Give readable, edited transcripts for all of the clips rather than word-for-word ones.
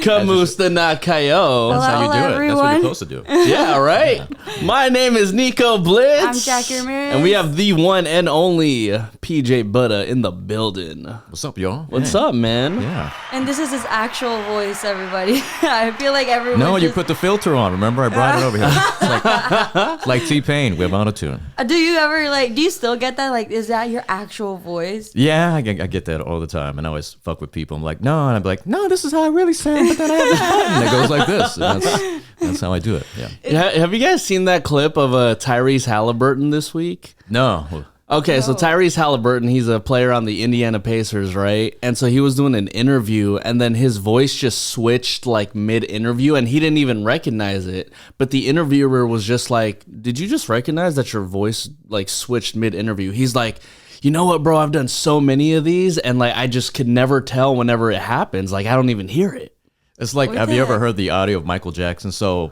Kamusta na kayo. That's how you do it. everyone. That's what you're supposed to do. Yeah, right? My name is Nico Blitz. I'm Jackie Ramirez. And we have the one and only PJ Butta in the building. What's up, y'all? What's up, man? Yeah. And this is his actual voice, everybody. I feel like everyone. No, you put the filter on. Remember, I brought it over here. It's like T-Pain with autotune. Do you ever do you still get that? Like, is that your actual voice? Yeah, I get that all the time, and I always fuck with people. I'm like, no, and I'm like, no, this is how I really sound. But then I have this button that goes like this. And that's how I do it. Yeah. Have you guys seen that clip of Tyrese Halliburton this week? No. Okay, so Tyrese Halliburton, he's a player on the Indiana Pacers, right? And so he was doing an interview, and then his voice just switched like mid-interview, and he didn't even recognize it. But the interviewer was just like, "Did you just recognize that your voice like switched mid-interview?" He's like, "You know what, bro? I've done so many of these, and like I just could never tell whenever it happens. Like I don't even hear it." It's like, have you ever heard the audio of Michael Jackson? So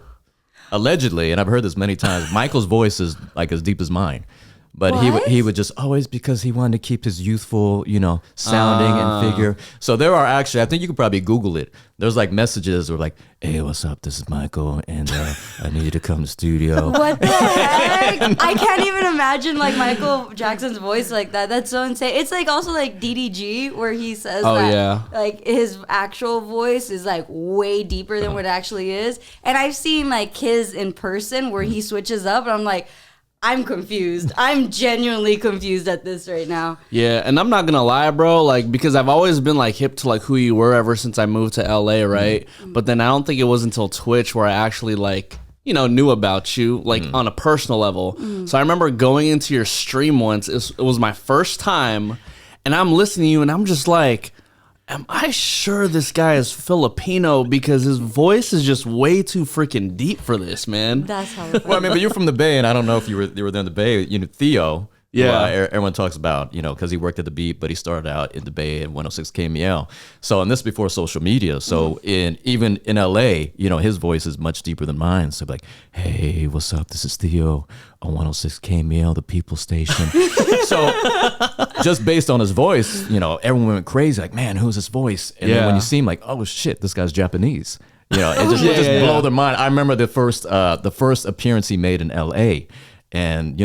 allegedly, and I've heard this many times, Michael's voice is like as deep as mine. But he would just always, because he wanted to keep his youthful, sounding and figure. So there are actually, I think you could probably Google it. There's like messages or like, "Hey, what's up? This is Michael, and I need you to come to the studio." What the heck? I can't even imagine like Michael Jackson's voice like that. That's so insane. It's like also like DDG where he says like his actual voice is like way deeper than what it actually is. And I've seen like his in person where he switches up, and I'm like, I'm confused. I'm genuinely confused at this right now. Yeah, and I'm not gonna lie, bro, like because I've always been like hip to like who you were ever since I moved to LA, right? Mm-hmm. But then I don't think it was until Twitch where I actually like, knew about you like on a personal level. Mm-hmm. So I remember going into your stream once. It was my first time, and I'm listening to you, and I'm just like, am I sure this guy is Filipino? Because his voice is just way too freaking deep for this, man. That's how. Well, I mean, but you're from the Bay, and I don't know if you were there in the Bay. Theo. Yeah. Everyone talks about, because he worked at the Beat, but he started out in the Bay at 106 KML. So, and this before social media. So, even in LA, his voice is much deeper than mine. So, like, "Hey, what's up? This is Theo on 106 KML, the People Station." So, just based on his voice, everyone went crazy. Like, man, who's his voice? And then when you see him, like, oh shit, this guy's Japanese. It just blow their mind. I remember the first appearance he made in LA, and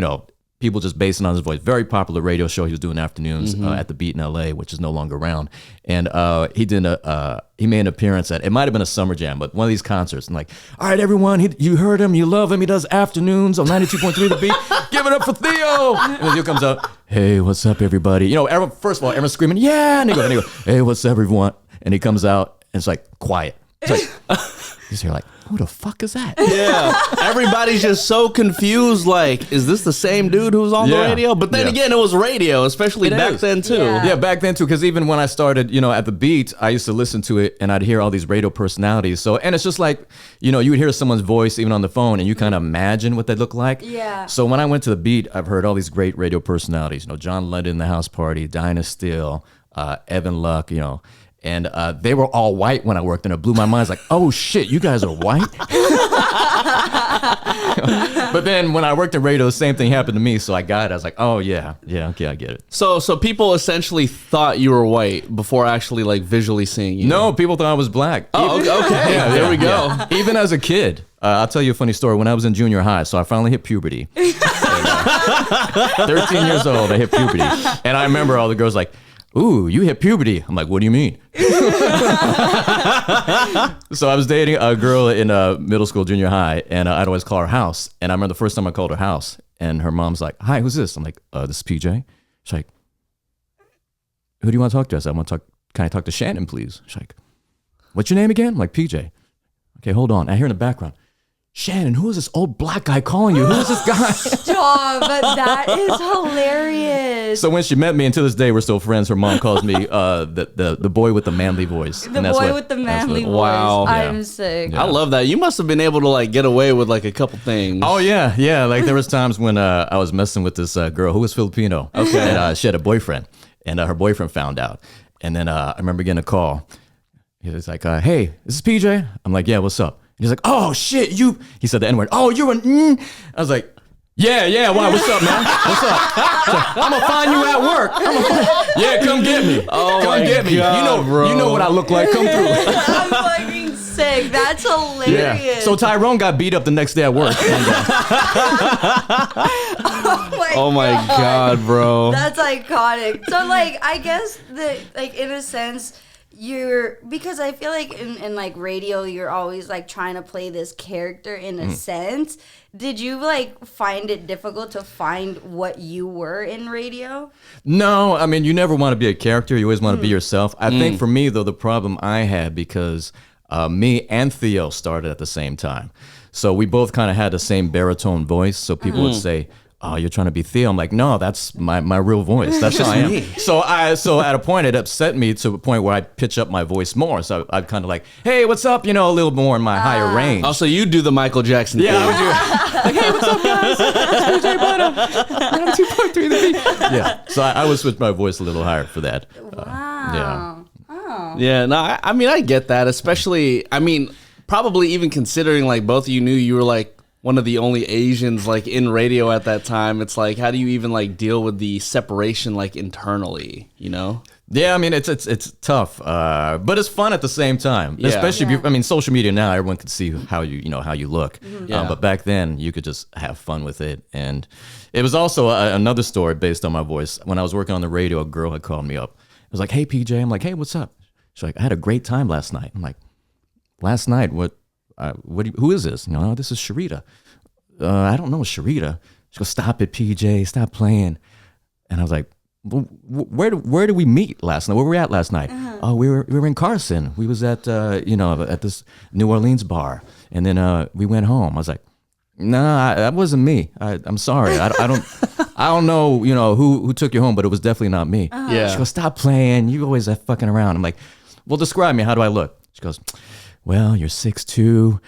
people just basing on his voice. Very popular radio show he was doing afternoons at the Beat in LA, which is no longer around. And he made an appearance at, it might have been a summer jam, but one of these concerts. And like, all right, everyone, you heard him, you love him. He does afternoons on 92.3 The Beat. Give it up for Theo. And then Theo comes out, "Hey, what's up, everybody?" Everyone, first of all, everyone's screaming, "Yeah!" And he goes, "Hey, what's up, everyone?" And he comes out, and it's like quiet. It's like, you're like, who the fuck is that? Yeah. Everybody's just so confused. Like, is this the same dude who's on the radio? But then again, it was radio, especially back then too. Yeah, back then too. Because even when I started, at the Beat, I used to listen to it and I'd hear all these radio personalities. So, and it's just like, you would hear someone's voice even on the phone and you kind of imagine what they look like. Yeah. So when I went to the Beat, I've heard all these great radio personalities. John London, The House Party, Dinah Steele, Evan Luck, and they were all white when I worked, and it blew my mind. It's like, oh shit, you guys are white? But then when I worked in radio, the same thing happened to me, so I got it. I was like, oh yeah, okay, I get it. So people essentially thought you were white before actually like visually seeing you. No, people thought I was black. Oh, okay. There we go. Yeah. Even as a kid, I'll tell you a funny story. When I was in junior high, so I finally hit puberty. 13 years old, I hit puberty. And I remember all the girls like, "Ooh, you hit puberty." I'm like, "What do you mean?" So I was dating a girl in middle school, junior high, and I'd always call her House. And I remember the first time I called her House, and her mom's like, "Hi, who's this?" I'm like, "This is PJ." She's like, "Who do you want to talk to?" I said, "Can I talk to Shannon, please?" She's like, "What's your name again?" I'm like, "PJ." "Okay, hold on." I hear in the background, "Shannon, who is this old black guy calling you? Who is this guy?" Stop, but that is hilarious. So when she met me, and to this day we're still friends, her mom calls me the boy with the manly voice. The boy with the manly voice. Wow. I'm sick. Yeah. I love that. You must have been able to like get away with like a couple things. Oh yeah. Like there was times when I was messing with this girl who was Filipino. Okay. And she had a boyfriend, and her boyfriend found out. And then I remember getting a call. He was like, "Hey, this is PJ." I'm like, "Yeah, what's up?" He's like, "Oh shit, he said the N-word. "Oh, you're an I was like, yeah, why, what's up, man? What's up?" So, "I'm gonna find you at work. Yeah, come get me. Oh, come get me. God, you know what I look like. Come through." I'm fucking Like, that's hilarious. Yeah. So Tyrone got beat up the next day at work. Oh my God, bro. That's iconic. So, like, I guess that, like, in a sense, because I feel like in like radio, you're always like trying to play this character in a sense. Did you like find it difficult to find what you were in radio? No, I mean, you never want to be a character. You always want to be yourself. I think for me, though, the problem I had because me and Theo started at the same time. So we both kind of had the same baritone voice. So people would say, "Oh, you're trying to be Theo." I'm like, "No, that's my real voice. That's who I am." So at a point, it upset me to a point where I pitch up my voice more. So I'd kind of like, "Hey, what's up?" You know, a little more in my higher range. Also, you do the Michael Jackson thing. I would do like, "Hey, what's up, guys? It's PJ Butta. I'm 2.3 the beat." Yeah. So I would switch my voice a little higher for that. Wow. Oh. Yeah, no, I mean, I get that. Especially, I mean, probably even considering like both of you knew you were like one of the only Asians like in radio at that time. It's like, how do you even like deal with the separation like internally, you know? Yeah, I mean, it's tough, but it's fun at the same time. Yeah. Especially if you, I mean, social media now, everyone can see how you look. Yeah. But back then, you could just have fun with it. And it was also another story based on my voice. When I was working on the radio, a girl had called me up. It was like, "Hey, PJ." I'm like, "Hey, what's up?" She's like, "I had a great time last night." I'm like, "Last night? What? Who is this?" You know, "Oh, this is Sharita." "I don't know Sharita." She goes, "Stop it, PJ. Stop playing." And I was like, well, where did we meet last night? Where were we at last night? "Oh, we were in Carson. We was at at this New Orleans bar, and then we went home." I was like, "Nah, that wasn't me. I'm sorry. I don't know who took you home, but it was definitely not me." Yeah. She goes, "Stop playing. You always fucking around." I'm like, "Well, describe me. How do I look?" She goes, "Well, you're 6'2".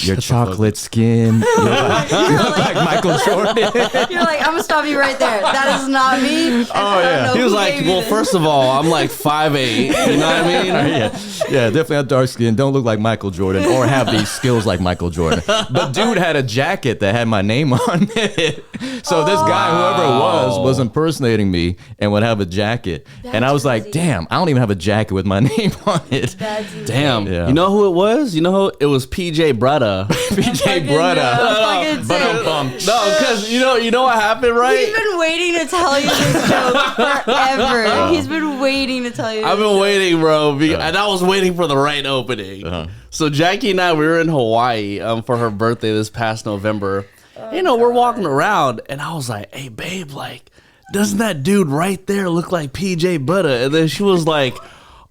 Your chocolate skin. You look like Michael Jordan. You're like, "I'm gonna stop you right there. That is not me." And Oh, yeah. He was like, "Well, first of all, I'm like 5'8". You know what I mean? Yeah, definitely have dark skin. Don't look like Michael Jordan or have these skills like Michael Jordan." But dude had a jacket that had my name on it. So this guy, whoever it was impersonating me and would have a jacket. And I was like, crazy. "Damn, I don't even have a jacket with my name on it." That's insane. Damn. Yeah. You know who it was? You know who it was? PJ Butta. PJ Butta. Fucking sick. No, because you know what happened, right? He's been waiting to tell you this joke forever. He's been waiting to tell you. I've been waiting, bro, and I was waiting for the right opening. So Jackie and I, we were in Hawaii for her birthday this past November. We're walking around, and I was like, "Hey, babe, like, doesn't that dude right there look like PJ Butta?" And then she was like,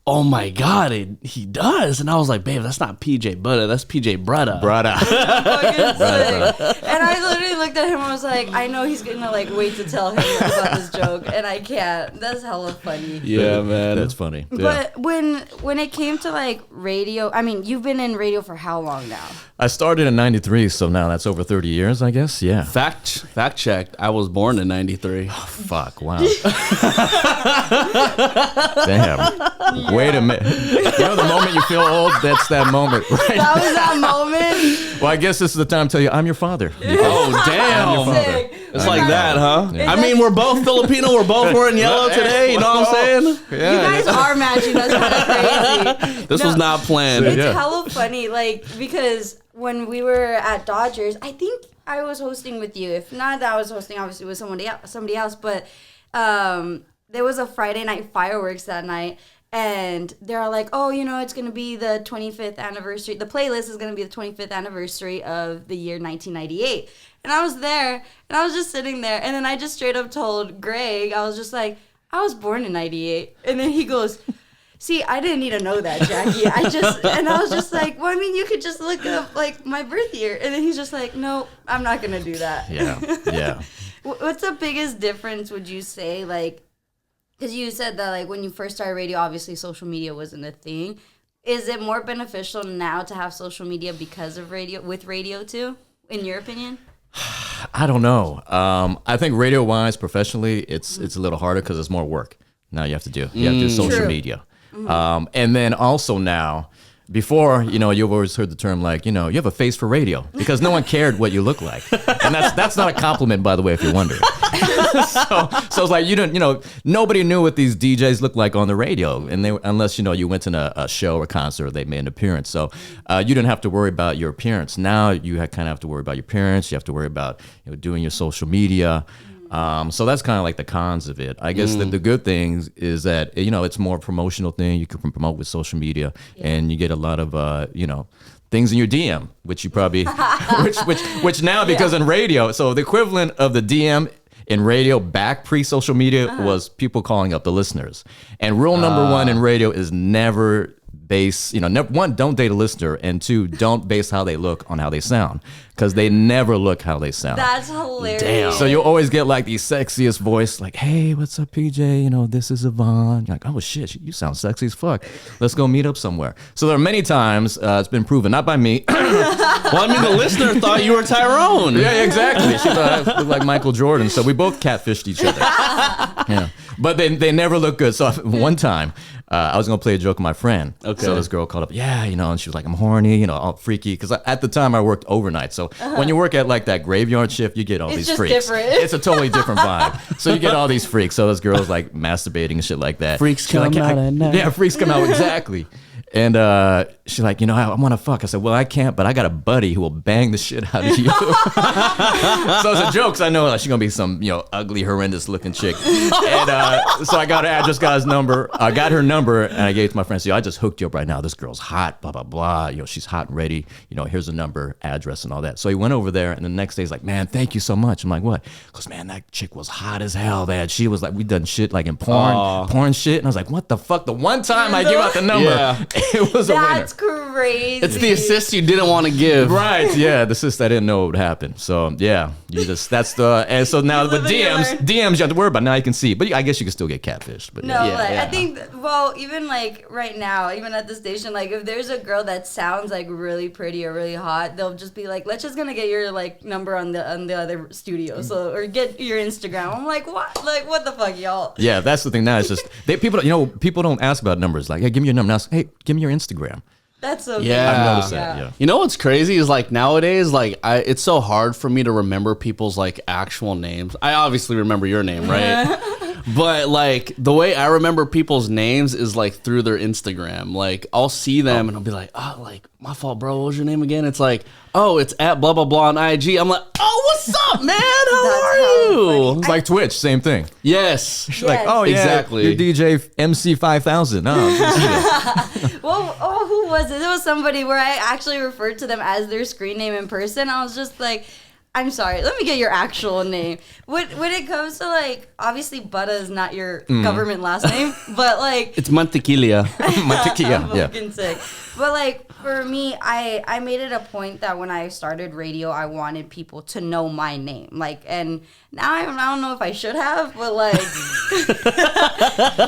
"Oh my God, he does." And I was like, "Babe, that's not PJ Butta, that's PJ Butta." Fucking sick. And I literally looked at him and was like, I know he's gonna like wait to tell him about this joke, and I can't. That's hella funny. Yeah, man. That's funny. Yeah. But when it came to like radio, I mean, you've been in radio for how long now? I started in '93, so now that's over 30 years, I guess. Yeah. Fact checked. I was born in '93. Fuck, wow. Damn. Wait a minute. You know the moment you feel old, that's that moment, right? That was that moment. Well, I guess this is the time to tell you I'm your father. Oh, damn. Sick. It's like that, huh? Yeah. I mean, we're both Filipino. We're both wearing yellow today. You know what I'm saying? You guys are matching. That's kind of crazy. This was not planned. It's Yeah. hella funny, like, because when we were at Dodgers, I think I was hosting with you. If not that I was hosting, obviously with somebody else. But there was a Friday night fireworks that night. And they're like, "Oh, it's going to be the 25th anniversary. The playlist is going to be the 25th anniversary of the year 1998. And I was there, and I was just sitting there. And then I just straight up told Greg, I was just like, "I was born in 98. And then he goes, "See, I didn't need to know that, Jackie. And I was just like, well, I mean, you could just look up, like, my birth year." And then he's just like, "No, I'm not going to do that." Yeah. What's the biggest difference, would you say, like, because you said that, like, when you first started radio, obviously social media wasn't a thing. Is it more beneficial now to have social media because of radio too, in your opinion? I don't know. I think radio-wise, professionally, it's a little harder because it's more work. Now you have to do social True. media. And then also now, before, you've always heard the term like, you have a face for radio because no one cared what you look like. And that's not a compliment, by the way, if you're wondering. so it's like, nobody knew what these DJs looked like on the radio. And unless, you went to a show or concert, or they made an appearance. So you didn't have to worry about your appearance. Now you kind of have to worry about your appearance. You have to worry about doing your social media. So that's kind of like the cons of it. I guess the good thing is that, it's more promotional thing. You can promote with social media and you get a lot of, things in your DM, which you probably, which now because in radio, so the equivalent of the DM in radio back pre-social media was people calling up the listeners. And rule number one in radio is never base, one, don't date a listener, and two, don't base how they look on how they sound, because they never look how they sound. That's hilarious. Damn. So you'll always get like the sexiest voice, like, hey, what's up, PJ? This is Yvonne. You're like, oh shit, you sound sexy as fuck. Let's go meet up somewhere. So there are many times it's been proven, not by me. Well, the listener thought you were Tyrone. Yeah, exactly. She thought I looked like Michael Jordan. So we both catfished each other. Yeah, but they never look good. So one time, I was gonna play a joke with my friend. Okay. So this girl called up, and she was like, I'm horny, all freaky, because at the time I worked overnight. So when you work at like that graveyard shift, you get all these freaks. Different. It's a totally different vibe. So you get all these freaks. So this girl's like masturbating and shit like that. Freaks come out at night. Yeah, freaks come out, exactly. And she's like, I want to fuck. I said, well, I can't, but I got a buddy who will bang the shit out of you. So it's a joke. So I know she's going to be some, ugly, horrendous looking chick. And so I got her address, got his number. I got her number and I gave it to my friend. So I just hooked you up right now. This girl's hot, blah, blah, blah. She's hot and ready. Here's the number, address and all that. So he went over there and the next day he's like, man, thank you so much. I'm like, what? Because, man, that chick was hot as hell, man. She was like, we done shit like in porn shit. And I was like, what the fuck? The one time I give out the number. Yeah. It was a winner. That's crazy. It's the assist you didn't want to give. Right, yeah, the assist I didn't know would happen. So yeah, and so now with DMs you have to worry about. Now you can see, but I guess you can still get catfished. But No, I think, even like right now, even at the station, like if there's a girl that sounds like really pretty or really hot, they'll just be like, let's just gonna get your like number on the other studio, or get your Instagram. I'm like, what? Like what the fuck, y'all? Yeah, that's the thing now. It's just people don't ask about numbers. Like, hey, give me your number. Now, hey, give me your Instagram. That's so Yeah. good. I've noticed that. Yeah. You know what's crazy is like nowadays, like it's so hard for me to remember people's like actual names. I obviously remember your name, right? But like the way I remember people's names is like through their Instagram. Like I'll see them and I'll be like, oh, like my fault, bro. What was your name again? It's like, oh, it's at blah blah blah on IG. I'm like, oh, what's up, man? How are you? It's like Twitch, same thing. Yes. She's like, oh yeah, exactly. You're DJ MC 5000. Well, who was it? It was somebody where I actually referred to them as their screen name in person. I was just like, I'm sorry, let me get your actual name. When it comes to like, obviously Butta is not your government last name, but like It's Mantequilla. Mantequilla, I'm yeah. fucking sick. But like for me, I made it a point that when I started radio, I wanted people to know my name. Like, and now I don't know if I should have, but like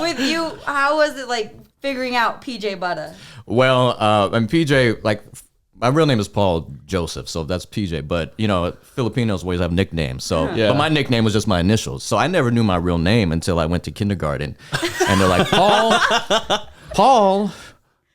with you, how was it like figuring out PJ Butta? Well, and PJ, like, my real name is Paul Joseph, so that's PJ. But Filipinos always have nicknames. So, but my nickname was just my initials. So I never knew my real name until I went to kindergarten, and they're like, Paul.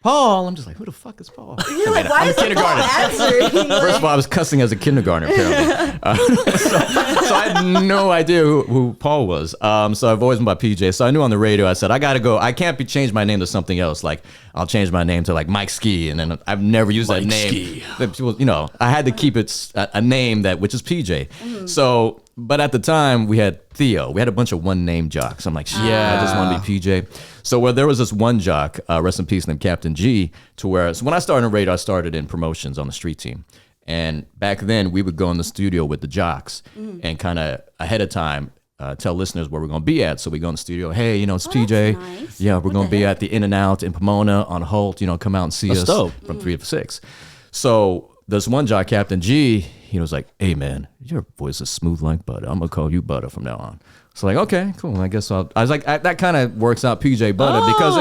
I'm just like, who the fuck is Paul? You're like, why is Paul answering? First of all, I was cussing as a kindergartner, apparently. So I had no idea who Paul was. So I've always been by PJ. So I knew on the radio, I said, I got to go. I can't change my name to something else. Like, I'll change my name to like Mike Ski. And then I've never used that name. People, I had to keep it a name which is PJ. Mm-hmm. So, but at the time, we had Theo. We had a bunch of one-name jocks. I'm like, shit, I just want to be PJ. So there was this one jock, rest in peace, named Captain G, so when I started in radio, I started in promotions on the street team. And back then, we would go in the studio with the jocks and kind of ahead of time tell listeners where we're going to be at. So we go in the studio, hey, it's PJ. Nice. Yeah, we're going to be at the In-N-Out in Pomona on Holt. Come out and see us dope. from 3 to 6. So this one jock, Captain G, he was like, hey, man, your voice is smooth like butter. I'm going to call you Butter from now on. So like, okay, cool. I guess I was like, that kind of works out, PJ Butta, because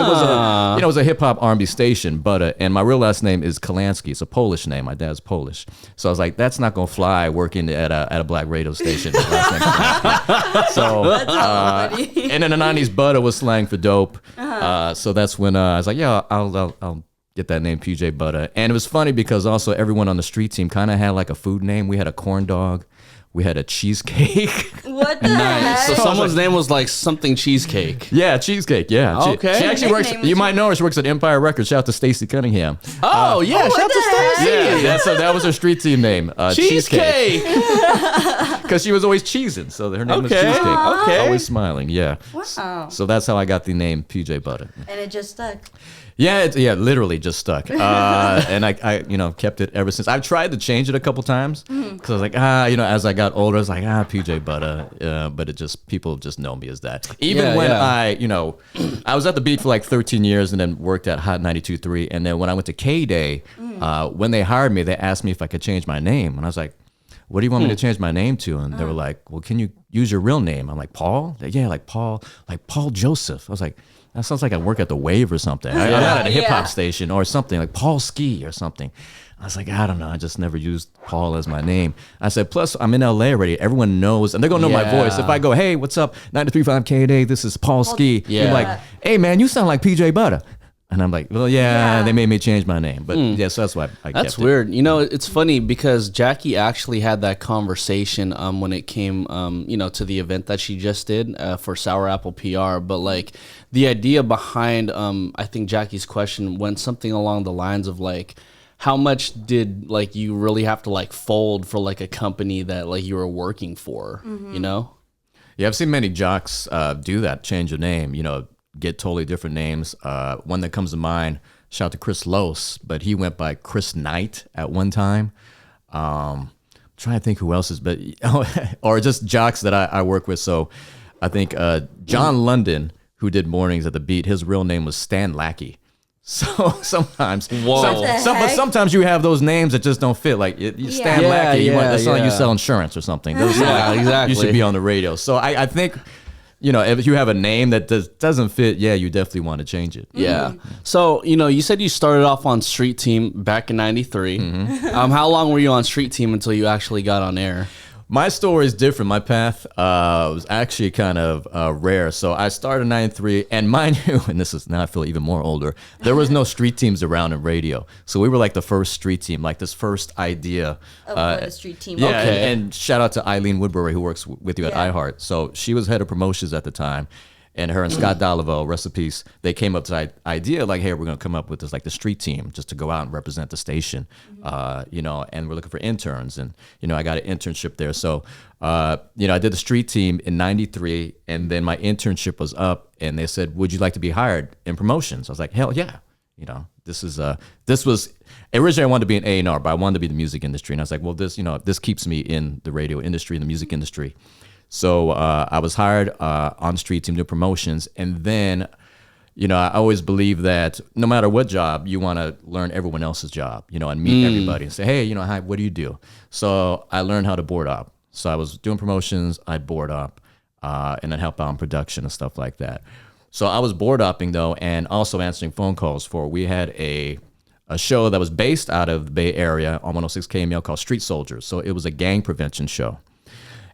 it was a hip hop R&B station, Butta, and my real last name is Kalansky. It's a Polish name. My dad's Polish, so I was like, that's not gonna fly working at a black radio station. So, and in the '90s, Butta was slang for dope. So that's when I was like, yeah, I'll get that name PJ Butta. And it was funny because also everyone on the street team kind of had like a food name. We had a corn dog. We had a cheesecake. What the heck? So someone's name was like something cheesecake. Yeah, cheesecake. Yeah. Okay. She actually works. You might know her. She works at Empire Records. Shout out to Stacey Cunningham. Oh yeah, shout out to Stacey. Yeah, so that was her street team name. Cheesecake. Because she was always cheesing, so her name was Cheesecake. Okay. Always smiling. Yeah. Wow. So that's how I got the name PJ Butta. And it just stuck. Yeah, literally just stuck. And I kept it ever since. I've tried to change it a couple times because I was like, as I got older, I was like, PJ Butta. But people just know me as that. Even when I was at the beat for like 13 years and then worked at Hot 92.3. And then when I went to K-Day, when they hired me, they asked me if I could change my name. And I was like, what do you want me to change my name to? And they were like, well, can you use your real name? I'm like, Paul? Yeah, like Paul Joseph. I was like, that sounds like I work at the Wave or something. I'm at a hip hop station or something, like Paul Ski or something. I was like, I don't know. I just never used Paul as my name. I said, plus I'm in LA already. Everyone knows, and they're going to know my voice. If I go, hey, what's up? 93.5 K-Day, this is Paul Ski. Yeah. You're like, hey, man, you sound like PJ Butta. And I'm like, well, they made me change my name. But so that's why I kept it. That's weird. It's funny because Jackie actually had that conversation when it came, to the event that she just did for Sour Apple PR. But like the idea behind, I think Jackie's question went something along the lines of like, how much did like you really have to like fold for like a company that like you were working for, Yeah, I've seen many jocks do that, change your name, get totally different names. One that comes to mind, shout out to Chris Los, but he went by Chris Knight at one time. Trying to think who else is, but or just jocks that I work with. So I think John London, who did mornings at the beat, his real name was Stan Lackey. So sometimes, but sometimes you have those names that just don't fit. Like Stan Lackey, that's not like you sell insurance or something. Exactly. You should be on the radio. So I think, if you have a name that doesn't fit, you definitely want to change it. Yeah. So, you said you started off on Street Team back in 93. How long were you on Street Team until you actually got on air? My story is different. My path was actually kind of rare. So I started in 93, and mind you, and this is now I feel even more older, there was no street teams around in radio. So we were like the first street team, like this first idea. Of what a street team. Yeah, and shout out to Eileen Woodbury, who works with you at iHeart. So she was head of promotions at the time. And her and Scott Dolivo, rest in peace, they came up to the idea like, hey, we're going to come up with this, like the street team, just to go out and represent the station, and we're looking for interns. And, I got an internship there. So, I did the street team in 93, and then my internship was up, and they said, would you like to be hired in promotions? I was like, hell yeah. This was, originally I wanted to be an A&R, but I wanted to be the music industry. And I was like, well, this keeps me in the radio industry, in the music industry. So I was hired on street team to do promotions, and then, I always believe that no matter what job, you want to learn everyone else's job, and meet everybody and say, hey, hi, what do you do? So I learned how to board up. So I was doing promotions, I'd board up, and then help out in production and stuff like that. So I was board upping though, and also answering phone calls we had a show that was based out of the Bay Area on 106 KML called Street Soldiers. So it was a gang prevention show,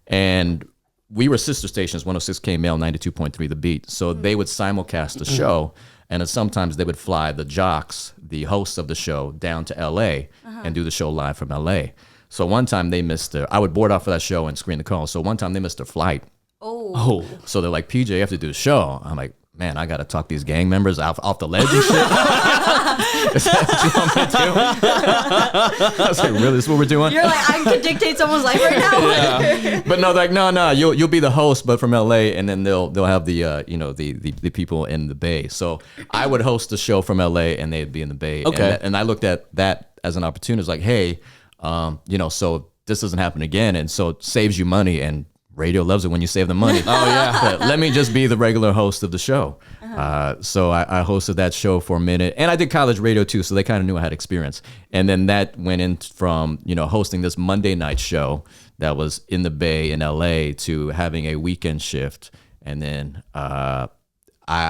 and we were sister stations, 106 KML, 92.3 The Beat. So they would simulcast the show, and then sometimes they would fly the jocks, the hosts of the show, down to LA and do the show live from LA. So one time they missed I would board off for that show and screen the call. So one time they missed their flight. Oh. So they're like, PJ, you have to do the show. I'm like, man, I got to talk these gang members off the ledge and shit. Is that what you want me to do? I was like, really? This is what we're doing? You're like, I can dictate someone's life right now. But no, like, no, you'll be the host, but from LA, and then they'll have the the people in the Bay. So I would host the show from LA, and they'd be in the Bay. Okay. And I looked at that as an opportunity. It's like, hey, so this doesn't happen again, and so it saves you money, and radio loves it when you save them money. Oh, yeah. Let me just be the regular host of the show. So I hosted that show for a minute. And I did college radio, too, so they kind of knew I had experience. And then that went in from, hosting this Monday night show that was in the Bay in L.A. to having a weekend shift. And then I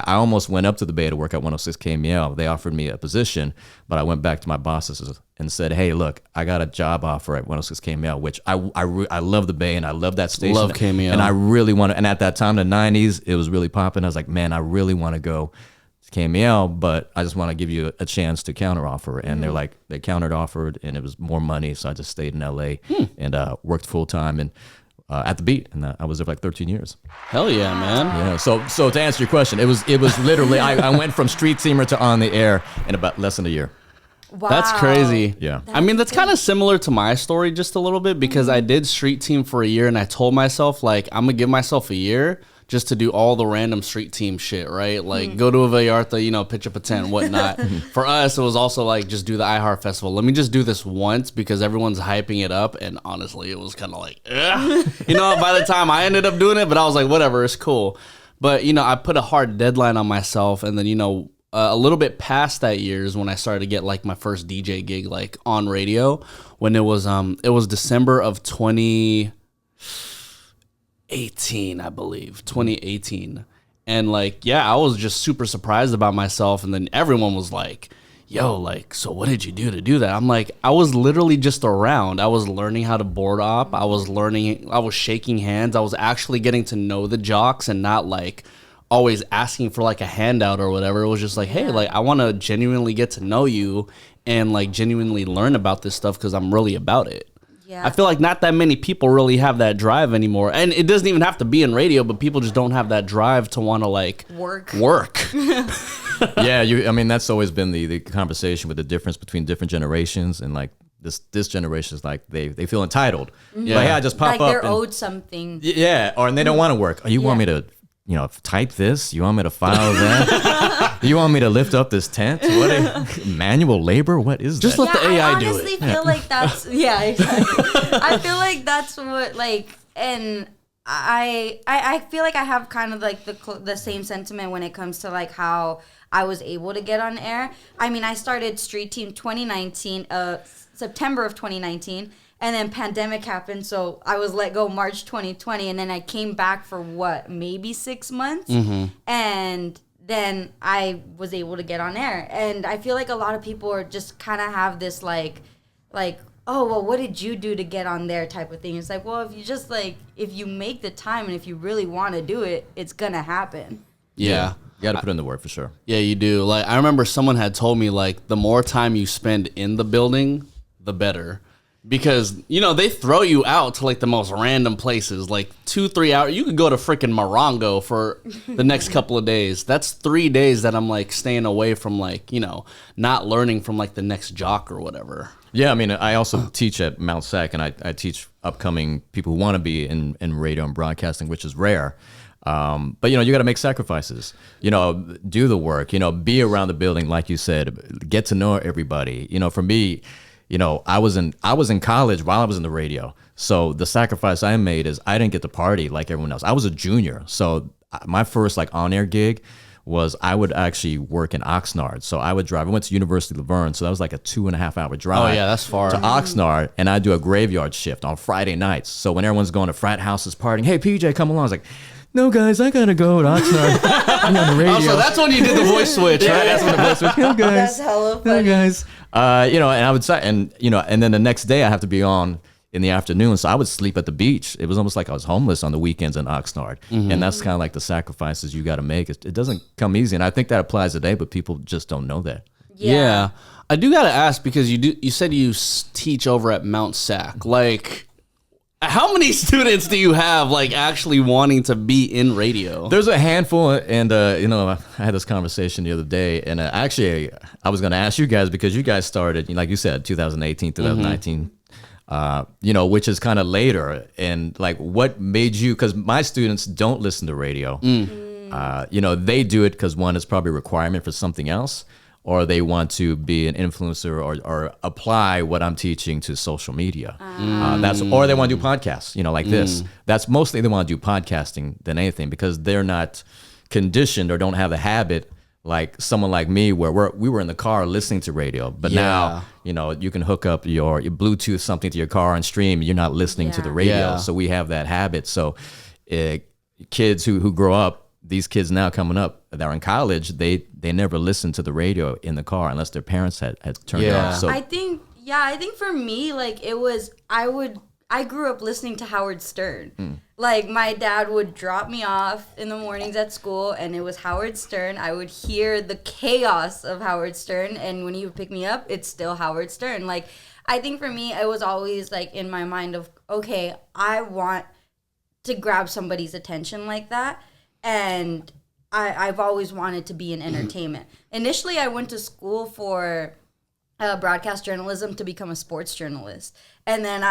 almost went up to the Bay to work at 106 KML. They offered me a position, but I went back to my bosses and said, hey, look, I got a job offer at 106 KML, which I love the Bay and I love that station. Love KML. And I really want to, and at that time, the 90s, it was really popping. I was like, man, I really want to go KML, but I just want to give you a chance to counteroffer. And they're like, they countered offered, and it was more money. So I just stayed in LA and worked full time and at the Beat, and I was there for like 13 years. Hell yeah, man. Yeah. So to answer your question, it was literally I went from street teamer to on the air in about less than a year. Wow. That's crazy. Yeah. I mean, that's kind of similar to my story just a little bit, because I did street team for a year, and I told myself, like, I'm going to give myself a year just to do all the random street team shit, right? Like, go to a Vallarta, you know, pitch up a tent, whatnot. For us, it was also like, just do the iHeart Festival. Let me just do this once because everyone's hyping it up. And honestly, it was kind of like, ugh. You know, by the time I ended up doing it, but I was like, whatever, it's cool. But, you know, I put a hard deadline on myself, and then, you know, a little bit past that year is when I started to get like my first DJ gig, like on radio, when it was December of 2018, I believe, 2018. And like, yeah, I was just super surprised about myself. And then everyone was like, yo, like, so what did you do to do that? I'm like, I was literally just around. I was learning how to board op. I was shaking hands. I was actually getting to know the jocks and not like always asking for like a handout or whatever. It was just like, hey, like, I want to genuinely get to know you and like genuinely learn about this stuff because I'm really about it. Yeah. I feel like not that many people really have that drive anymore. And it doesn't even have to be in radio, but people just don't have that drive to want to like work. Yeah, I mean, that's always been the conversation with the difference between different generations, and like this generation is like they feel entitled. Yeah, like, hey, I just pop like up. They're owed something. Yeah, and they don't want to work. Oh, you want me to, you know, type this? You want me to file that? You want me to lift up this tent? What manual labor? What is just that? Just let the AI do it. I honestly feel like that's exactly. I feel like that's what like, and I feel like I have kind of like the same sentiment when it comes to like how I was able to get on air. I mean, I started Street Team 2019, September of 2019. And then pandemic happened, so I was let go March 2020, and then I came back for maybe 6 months, and then I was able to get on air. And I feel like a lot of people are just kind of have this like, oh, well, what did you do to get on there type of thing. It's like, well, if you just like, if you make the time and if you really want to do it, it's gonna happen. Yeah. You got to put in the work for sure. Yeah, you do. Like, I remember someone had told me like the more time you spend in the building, the better. Because, you know, they throw you out to, like, the most random places. Like, 2-3 hours. You could go to freaking Morongo for the next couple of days. That's 3 days that I'm, like, staying away from, like, you know, not learning from, like, the next jock or whatever. Yeah, I mean, I also teach at Mount Sac, and I teach upcoming people who want to be in radio and broadcasting, which is rare. But, you know, you got to make sacrifices, you know, do the work, you know, be around the building, like you said, get to know everybody. You know, for me, you know, I was in college while I was in the radio. So the sacrifice I made is I didn't get to party like everyone else. I was a junior. So my first like on-air gig was I would actually work in Oxnard. So I would drive. I went to University of Laverne. So that was like a 2.5 hour drive. Oh, yeah, that's far. To Oxnard. And I'd do a graveyard shift on Friday nights. So when everyone's going to frat houses partying, hey, PJ, come along. I was like, no, guys, I got to go to Oxnard. I'm on the radio. Oh, so that's when you did the voice switch, right? That's when the voice switch. No, guys. That's hella funny. No, guys. You know, and I would say, and you know, and then the next day I have to be on in the afternoon, so I would sleep at the beach. It was almost like I was homeless on the weekends in Oxnard, and that's kind of like the sacrifices you got to make. It doesn't come easy, and I think that applies today, but people just don't know that. Yeah. I do gotta ask, because you said you teach over at Mount Sac, like. How many students do you have like actually wanting to be in radio? There's a handful, and you know, I had this conversation the other day, and actually I was going to ask you guys, because you guys started, like you said, 2018, 2019, you know, which is kind of later, and like what made you? Because my students don't listen to radio. You know, they do it because one is probably a requirement for something else, or they want to be an influencer or apply what I'm teaching to social media. Or they want to do podcasts, you know, like this. That's mostly they want to do podcasting than anything, because they're not conditioned or don't have the habit like someone like me, where we were in the car listening to radio. But now, you know, you can hook up your Bluetooth something to your car and stream. You're not listening to the radio. So we have that habit. So kids who grow up, these kids now coming up that are in college, they never listen to the radio in the car unless their parents had turned it off. So I think for me, like, it was, I I grew up listening to Howard Stern. Like, my dad would drop me off in the mornings at school, and it was Howard Stern. I would hear the chaos of Howard Stern, and when he would pick me up, it's still Howard Stern. Like, I think for me, it was always, like, in my mind of, okay, I want to grab somebody's attention like that, and I've always wanted to be in entertainment. Initially, I went to school for broadcast journalism to become a sports journalist. And then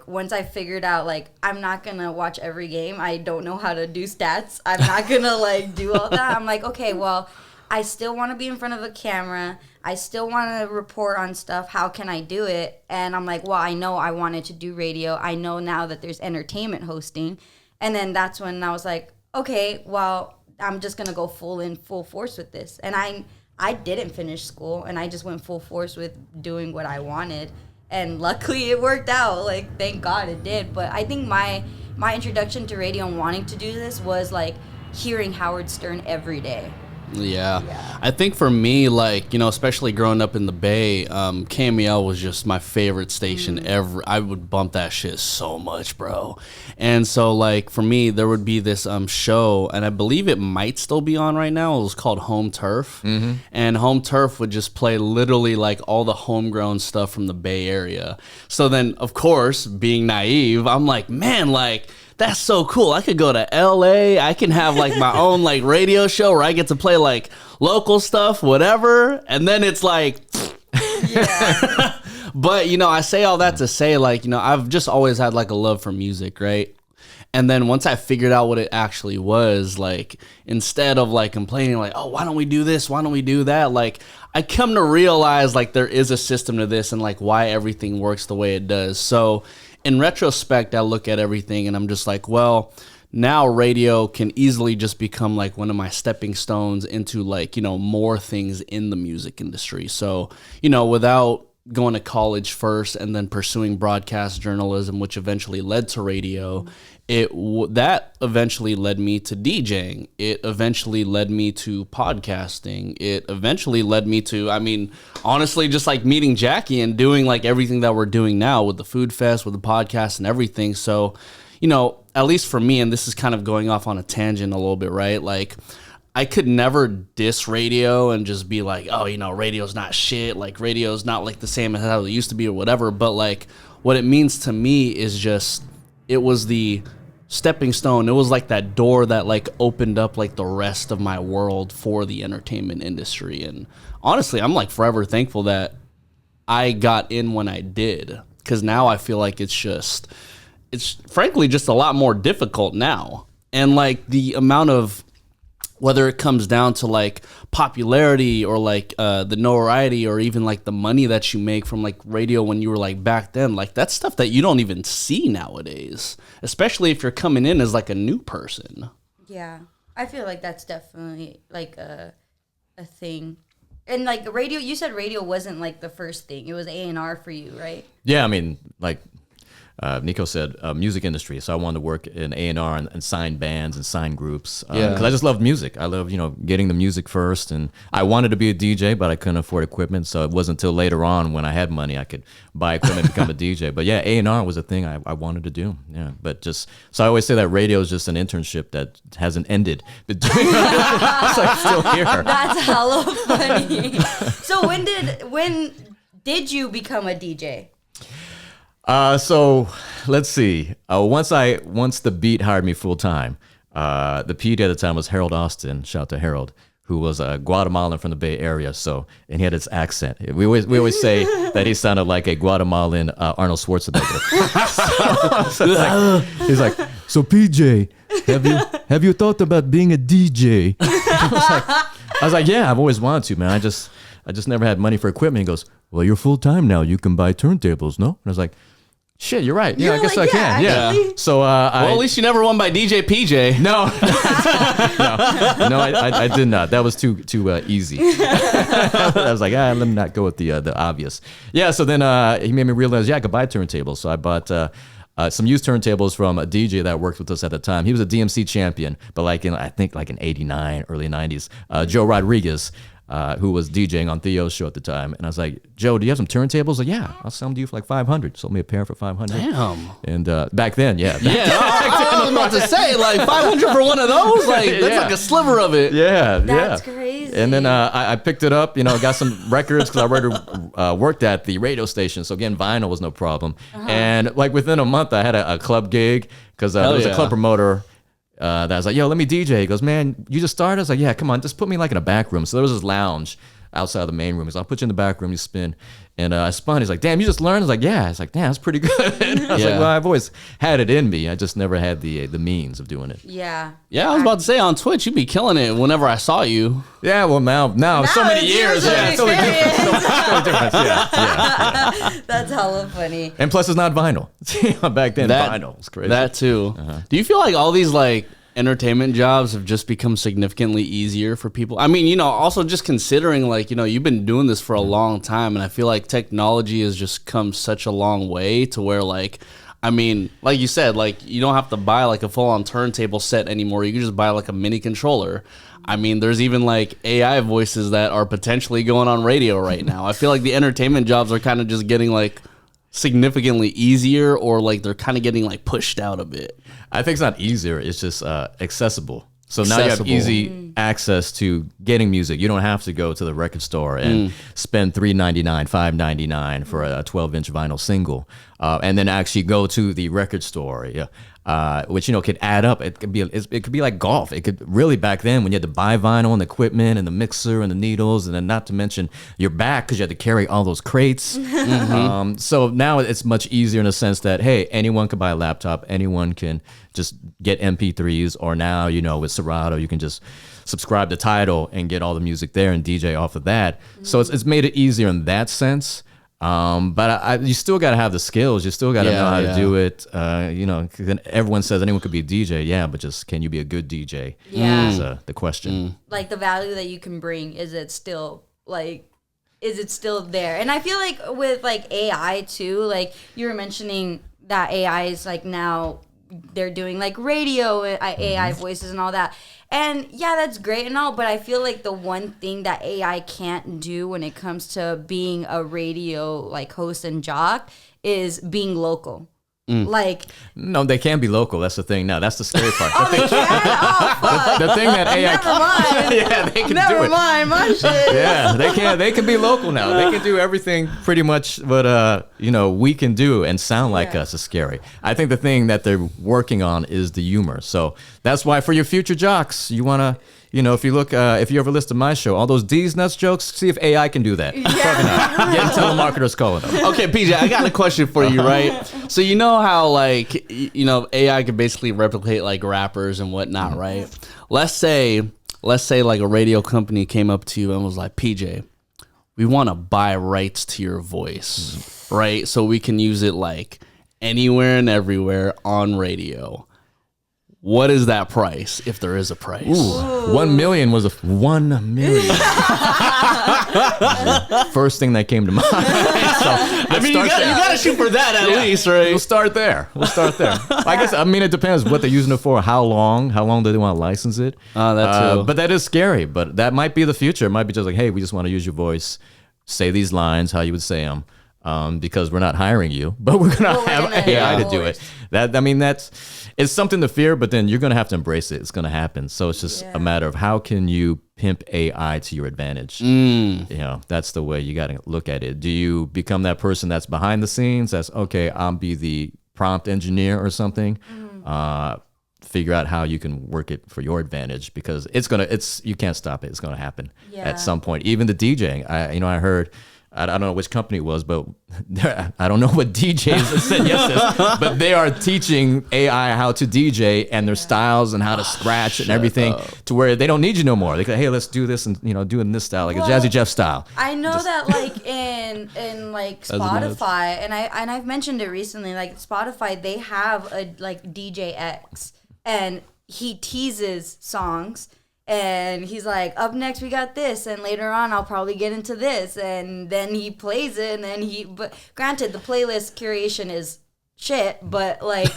once I figured out, I'm not going to watch every game. I don't know how to do stats. I'm not going to, do all that. I'm like, okay, well, I still want to be in front of a camera. I still want to report on stuff. How can I do it? And I'm like, well, I know I wanted to do radio. I know now that there's entertainment hosting. And then that's when I was like, okay, well, I'm just going to go full force with this. And I didn't finish school, and I just went full force with doing what I wanted. And luckily it worked out. Thank God it did. But I think my introduction to radio and wanting to do this was hearing Howard Stern every day. Yeah. I think for me, especially growing up in the Bay, KMEL was just my favorite station ever. I would bump that shit so much, bro. And so, for me, there would be this show, and I believe it might still be on right now. It was called Home Turf. And Home Turf would just play literally, all the homegrown stuff from the Bay Area. So then, of course, being naive, I'm like, man, that's so cool. I could go to LA. I can have my own radio show where I get to play local stuff, whatever. And then it's yeah. But I say all that to say I've just always had a love for music, right? And then once I figured out what it actually was, instead of complaining oh, why don't we do this? Why don't we do that? I come to realize there is a system to this and why everything works the way it does. So in retrospect, I look at everything and I'm just well, now radio can easily just become one of my stepping stones into more things in the music industry. So, without going to college first and then pursuing broadcast journalism, which eventually led to radio, that eventually led me to DJing. It eventually led me to podcasting. It eventually led me to, honestly, just meeting Jackie and doing everything that we're doing now with the Food Fest, with the podcast and everything. So, at least for me, and this is kind of going off on a tangent a little bit, right? I could never diss radio and just be oh, radio's not shit. Radio's not the same as how it used to be or whatever. But what it means to me is just, it was the stepping stone. It was that door that opened up the rest of my world for the entertainment industry. And honestly, I'm forever thankful that I got in when I did, because now I feel it's frankly just a lot more difficult now. And the amount of, whether it comes down to popularity or the notoriety or even the money that you make from radio when you were back then, that's stuff that you don't even see nowadays, especially if you're coming in as a new person. Yeah, I feel that's definitely a thing. And radio, you said radio wasn't the first thing. It was A&R for you, right? Yeah, Nico said music industry, so I wanted to work in A&R and sign bands and sign groups because I just love music. I love getting the music first, and I wanted to be a DJ, but I couldn't afford equipment, so it wasn't until later on when I had money I could buy equipment and become a DJ. But yeah, A&R was a thing I wanted to do. Yeah, but so I always say that radio is just an internship that hasn't ended. But it's still here. That's hella funny. So when did you become a DJ? So let's see. Once the Beat hired me full time, the PD at the time was Harold Austin. Shout out to Harold, who was a Guatemalan from the Bay Area. And he had his accent. We always say that he sounded like a Guatemalan Arnold Schwarzenegger. He's like, so PJ, have you thought about being a DJ? I was like, yeah, I've always wanted to, man. I just never had money for equipment. He goes, well, you're full time now. You can buy turntables, no? And I was like, shit, you're right. Yeah, I guess I can. Yeah. So, at least you never won by DJ PJ. No, I did not. That was too easy. I was like, let me not go with the obvious. Yeah. So then he made me realize, I could buy turntables. So I bought some used turntables from a DJ that worked with us at the time. He was a DMC champion, but I think in '89, early '90s, Joe Rodriguez. who was DJing on Theo's show at the time. And I was like, Joe, do you have some turntables? Like, yeah, I'll sell them to you for like 500. Sold me a pair for 500. Damn. And back then, yeah. I was about to say, like 500 for one of those? Like, that's like a sliver of it. Yeah, That's crazy. And then I picked it up, got some records because I already worked at the radio station. So again, vinyl was no problem. And like within a month, I had a club gig because there was a club promoter that was like, yo, let me DJ. He goes, man, you just started? I was like, yeah, come on, just put me like in a back room. So there was this lounge outside of the main room. He's like, I'll put you in the back room, you spin. And I spun. He's like, damn, you just learned? I was like, yeah. I was like, damn, that's pretty good. And I was like, well, I've always had it in me. I just never had the means of doing it. Yeah. Yeah, I was about to say, on Twitch, you'd be killing it whenever I saw you. Yeah, well, now so many years. Yeah, it's totally different. Totally different. Yeah. That's hella funny. And plus, it's not vinyl. Back then, vinyl was crazy. That too. Do you feel like all these like entertainment jobs have just become significantly easier for people? I mean, also just considering like, you've been doing this for a long time, and I feel like technology has just come such a long way to where like, I mean, like you said, like you don't have to buy like a full-on turntable set anymore. You can just buy like a mini controller. I mean, there's even like AI voices that are potentially going on radio right now. I feel like the entertainment jobs are kind of just getting like significantly easier, or like they're kind of getting like pushed out a bit. I think it's not easier. It's just accessible. So now you have easy access to getting music. You don't have to go to the record store and spend $3.99, $5.99 for a 12-inch vinyl single, and then actually go to the record store. Which could add up. It could be like golf. It could really, back then when you had to buy vinyl and the equipment and the mixer and the needles, and then not to mention your back because you had to carry all those crates. So now it's much easier in the sense that, hey, anyone can buy a laptop, anyone can just get MP3s, or now with Serato you can just subscribe to Tidal and get all the music there and DJ off of that. So it's made it easier in that sense. But you still got to have the skills. You still got to know how to do it. Everyone says anyone could be a DJ. But just can you be a good DJ? Yeah. Is the question. Like the value that you can bring, is it still there? And I feel like with like AI too, like you were mentioning that AI is like now they're doing like radio AI voices and all that. And yeah, that's great and all, but I feel like the one thing that AI can't do when it comes to being a radio like host and jock is being local. Like, no, they can be local. That's the thing. No, that's the scary part. they can? Oh, fuck. The thing that AI Never mind. they can Never do it. mind, my shit. Yeah, they can. They can be local now. They can do everything pretty much what we can do and sound like us is scary. I think the thing that they're working on is the humor. So that's why for your future jocks, you want to. If you look, if you ever listen to my show, all those D's nuts jokes, see if AI can do that. Yeah. Probably not. Getting telemarketers calling them. Okay, PJ, I got a question for you, right? So you know how like AI can basically replicate like rappers and whatnot, right? Let's say like a radio company came up to you and was like, PJ, we want to buy rights to your voice, right? So we can use it like anywhere and everywhere on radio. What is that price, if there is a price? Ooh. 1 million was 1 million. First thing that came to mind. So you got to shoot for that at least, right? We'll start there. I guess it depends what they're using it for. How long do they want to license it? That too. But that is scary. But that might be the future. It might be just like, hey, we just want to use your voice, say these lines how you would say them. Because we're not hiring you, but we're gonna have AI to do it. It's something to fear, but then you're gonna have to embrace it. It's gonna happen. So it's just a matter of how can you pimp AI to your advantage. That's the way you got to look at it. Do you become that person that's behind the scenes? That's okay. I'll be the prompt engineer or something. Figure out how you can work it for your advantage, because you can't stop it. It's gonna happen at some point. Even the DJing. I heard. I don't know which company it was, but I don't know what DJs said yes, but they are teaching AI how to DJ and their styles and how to scratch and everything to where they don't need you no more. They go, hey, let's do this and do it in this style, like a Jazzy Jeff style. I know that like in like Spotify, and I've mentioned it recently. Like Spotify, they have a like DJ X, and he teases songs. And he's like, up next we got this, and later on I'll probably get into this, and then he plays it, and then but granted the playlist curation is shit, but like,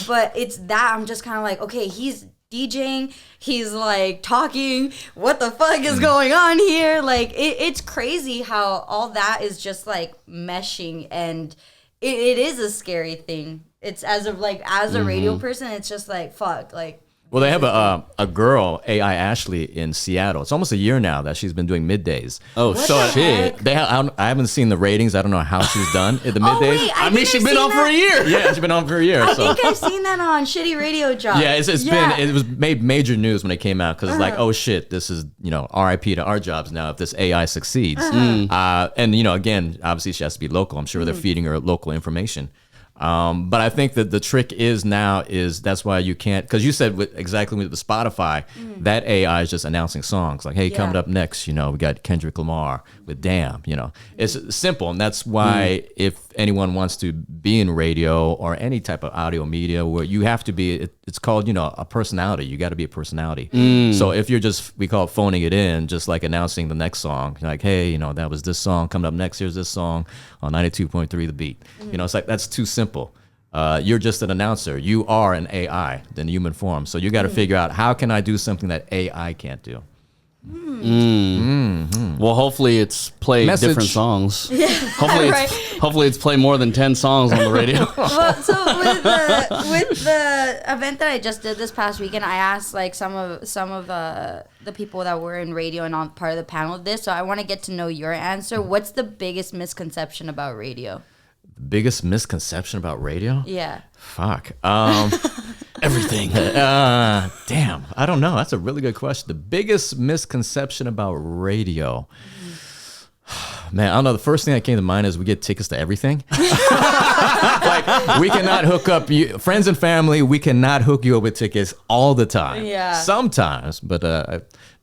but it's that I'm just kind of like, okay, he's DJing, he's like talking, what the fuck is going on here? Like it's crazy how all that is just like meshing, and it is a scary thing. It's as a radio person, it's just like fuck, like. Well, they have a girl, AI Ashley, in Seattle. It's almost a year now that she's been doing middays. Oh, shit. I haven't seen the ratings. I don't know how she's done at the middays. Wait, I mean, she's been on for a year. Yeah, she's been on for a year. I think I've seen that on Shitty Radio Job. Yeah, it was made major news when it came out because it's like, oh shit, this is, RIP to our jobs now if this AI succeeds. And again, obviously she has to be local. I'm sure they're feeding her local information. But I think that the trick is that's why you can't, because you said exactly with the Spotify, that AI is just announcing songs like, hey, coming up next, we got Kendrick Lamar with Damn, it's simple. And that's why if anyone wants to be in radio or any type of audio media where you have to be, it's called, a personality. You got to be a personality. So if you're we call it phoning it in, just like announcing the next song, like, hey, that was this song coming up next. Here's this song on 92.3 The Beat. It's like, that's too simple. You're just an announcer. You are an AI in human form. So you got to figure out, how can I do something that AI can't do? Well, hopefully it's play different songs. Yeah, hopefully it's play more than 10 songs on the radio. Well, so with the event that I just did this past weekend, I asked like some of the people that were in radio and on part of the panel of this. So I want to get to know your answer. What's the biggest misconception about radio? Biggest misconception about radio? Yeah. Fuck. Everything. Damn. I don't know. That's a really good question. The biggest misconception about radio. Man, I don't know. The first thing that came to mind is we get tickets to everything. Like, we cannot hook up friends and family. We cannot hook you up with tickets all the time. Yeah. Sometimes, but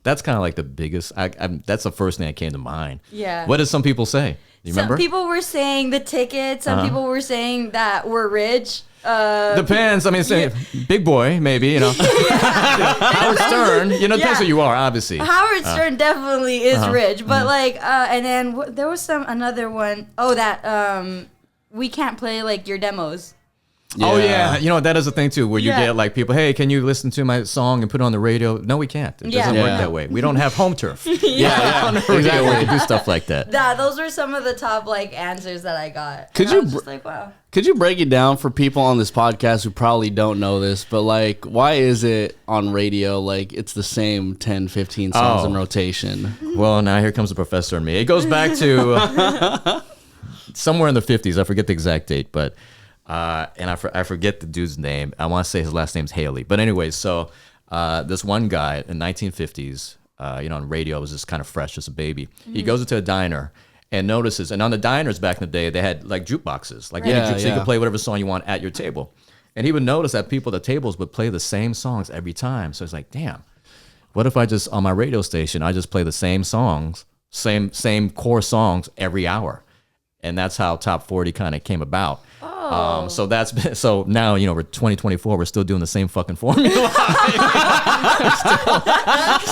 that's kind of like the biggest. That's the first thing that came to mind. Yeah. What did some people say? You remember? Some people were saying the tickets. Some people were saying that we're rich. Depends. I mean, big boy, maybe, Howard Stern, depends who you are, obviously. Howard Stern definitely is rich, but and then there was another one. Oh, that we can't play like your demos. Yeah. Oh yeah, that is a thing too, where you get like people, hey, can you listen to my song and put it on the radio? No, we can't. It doesn't work that way. We don't have home turf. On the radio, we can do stuff like that. Those were some of the top answers that I got. I was just like, wow. Could you break it down for people on this podcast who probably don't know this, but why is it on radio it's the same 10, 15 songs in rotation? Well, now here comes the professor in me. It goes back to somewhere in the 50s. I forget the exact date, but and I forget the dude's name. I want to say his last name's Haley. But anyway, so this one guy in 1950s, on radio, was just kind of fresh, just a baby. He goes into a diner and notices, and on the diners back in the day, they had like jukeboxes, so you could play whatever song you want at your table. And he would notice that people at the tables would play the same songs every time. So he's like, damn, what if I just, on my radio station, I just play the same songs, same core songs every hour? And that's how Top 40 kind of came about. So now, we're 2024, we're still doing the same fucking formula.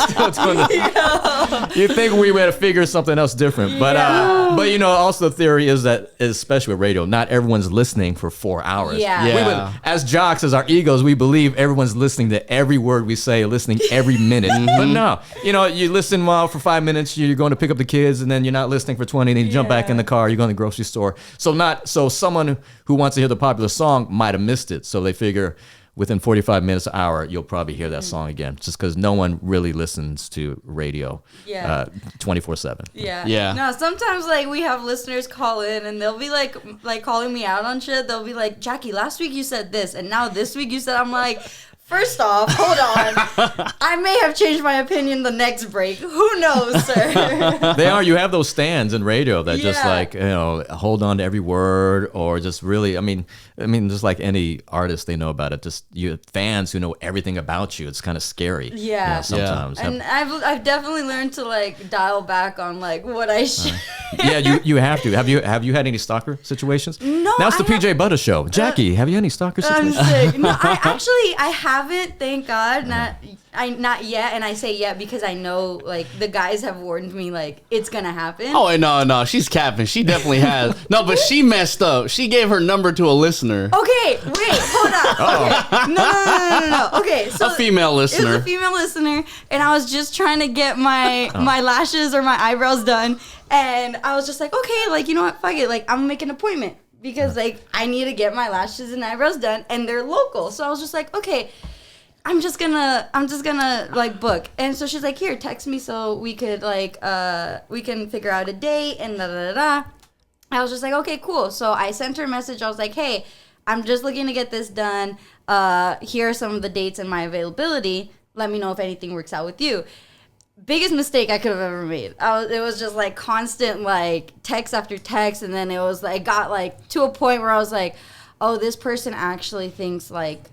still doing You'd think we would have figured something else different. But also the theory is that, especially with radio, not everyone's listening for 4 hours. Yeah. As jocks, as our egos, we believe everyone's listening to every word we say, listening every minute. But no, you listen for 5 minutes, you're going to pick up the kids, and then you're not listening for 20, and then you jump back in the car, you're going to the grocery store. So someone who wants to hear the popular song might have missed it. So they figure within 45 minutes, an hour, you'll probably hear that song again, just because no one really listens to radio 24/7. Yeah. No, sometimes we have listeners call in and they'll be like calling me out on shit. They'll be like, Jackie, last week you said this, and now this week you said, I'm like, first off, hold on. I may have changed my opinion the next break. Who knows, sir? You have those stands in radio that just hold on to every word, or just really, I mean, just like any artist, they know about it. Just you fans who know everything about you. It's kind of scary. Yeah. Sometimes. And I've definitely learned to dial back on what I should. You have to. Have you had any stalker situations? No. Now it's the PJ Butta show. Jackie, have you had any stalker situations? I'm sick. No, I haven't, thank God. Not yet, and I say yet because I know like the guys have warned me like it's gonna happen. Oh no, she's capping. She definitely has. No, but she messed up. She gave her number to a listener. Okay, wait, hold on. Okay. No. Okay, so a female listener. It was a female listener, and I was just trying to get my lashes or my eyebrows done, and I was just like, okay, like you know what, fuck it, like I'm gonna make an appointment because like I need to get my lashes and eyebrows done, and they're local, so I was just like, okay. I'm just gonna like book. And so she's like, here, text me so we could like we can figure out a date and da da da da. I was just like, okay, cool. So I sent her a message. I was like, hey, I'm just looking to get this done. Here are some of the dates and my availability. Let me know if anything works out with you. Biggest mistake I could have ever made. It was just like constant like text after text, and then it was like got like to a point where I was like, oh, this person actually thinks like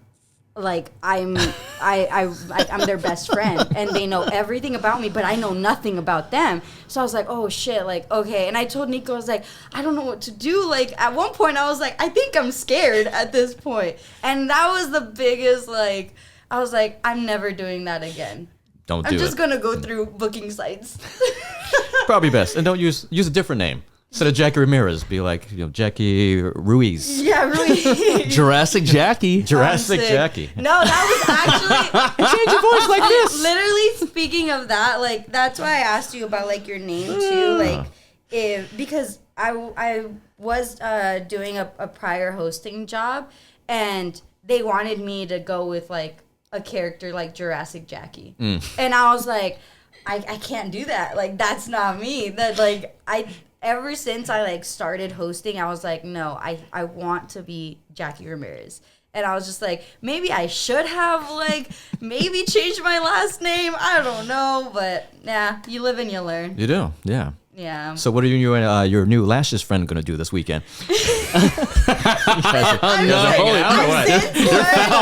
I'm their best friend and they know everything about me, but I know nothing about them. So I was like, oh shit, like okay. And I told Nico, I was like, I don't know what to do. Like at one point I was like, I think I'm scared at this point. And that was the biggest like I was like, I'm never doing that again. I'm just gonna go through booking sites. Probably best. And don't use a different name. Instead of Jackie Ramirez, be like, Jackie Ruiz. Yeah, Ruiz. Jurassic Jackie. Jurassic Jackie. No, that was actually... Change your voice like this. Literally, speaking of that, like, that's why I asked you about, like, your name, too. Like, because I was doing a prior hosting job, and they wanted me to go with, like, a character like Jurassic Jackie. And I was like, I can't do that. Like, that's not me. That, like, ever since I like started hosting, I was like, no, I want to be Jackie Ramirez. And I was just like, maybe I should have like maybe changed my last name. I don't know, but yeah, you live and you learn. You do, yeah. Yeah. So what are you and your new lashes friend gonna do this weekend? You're foul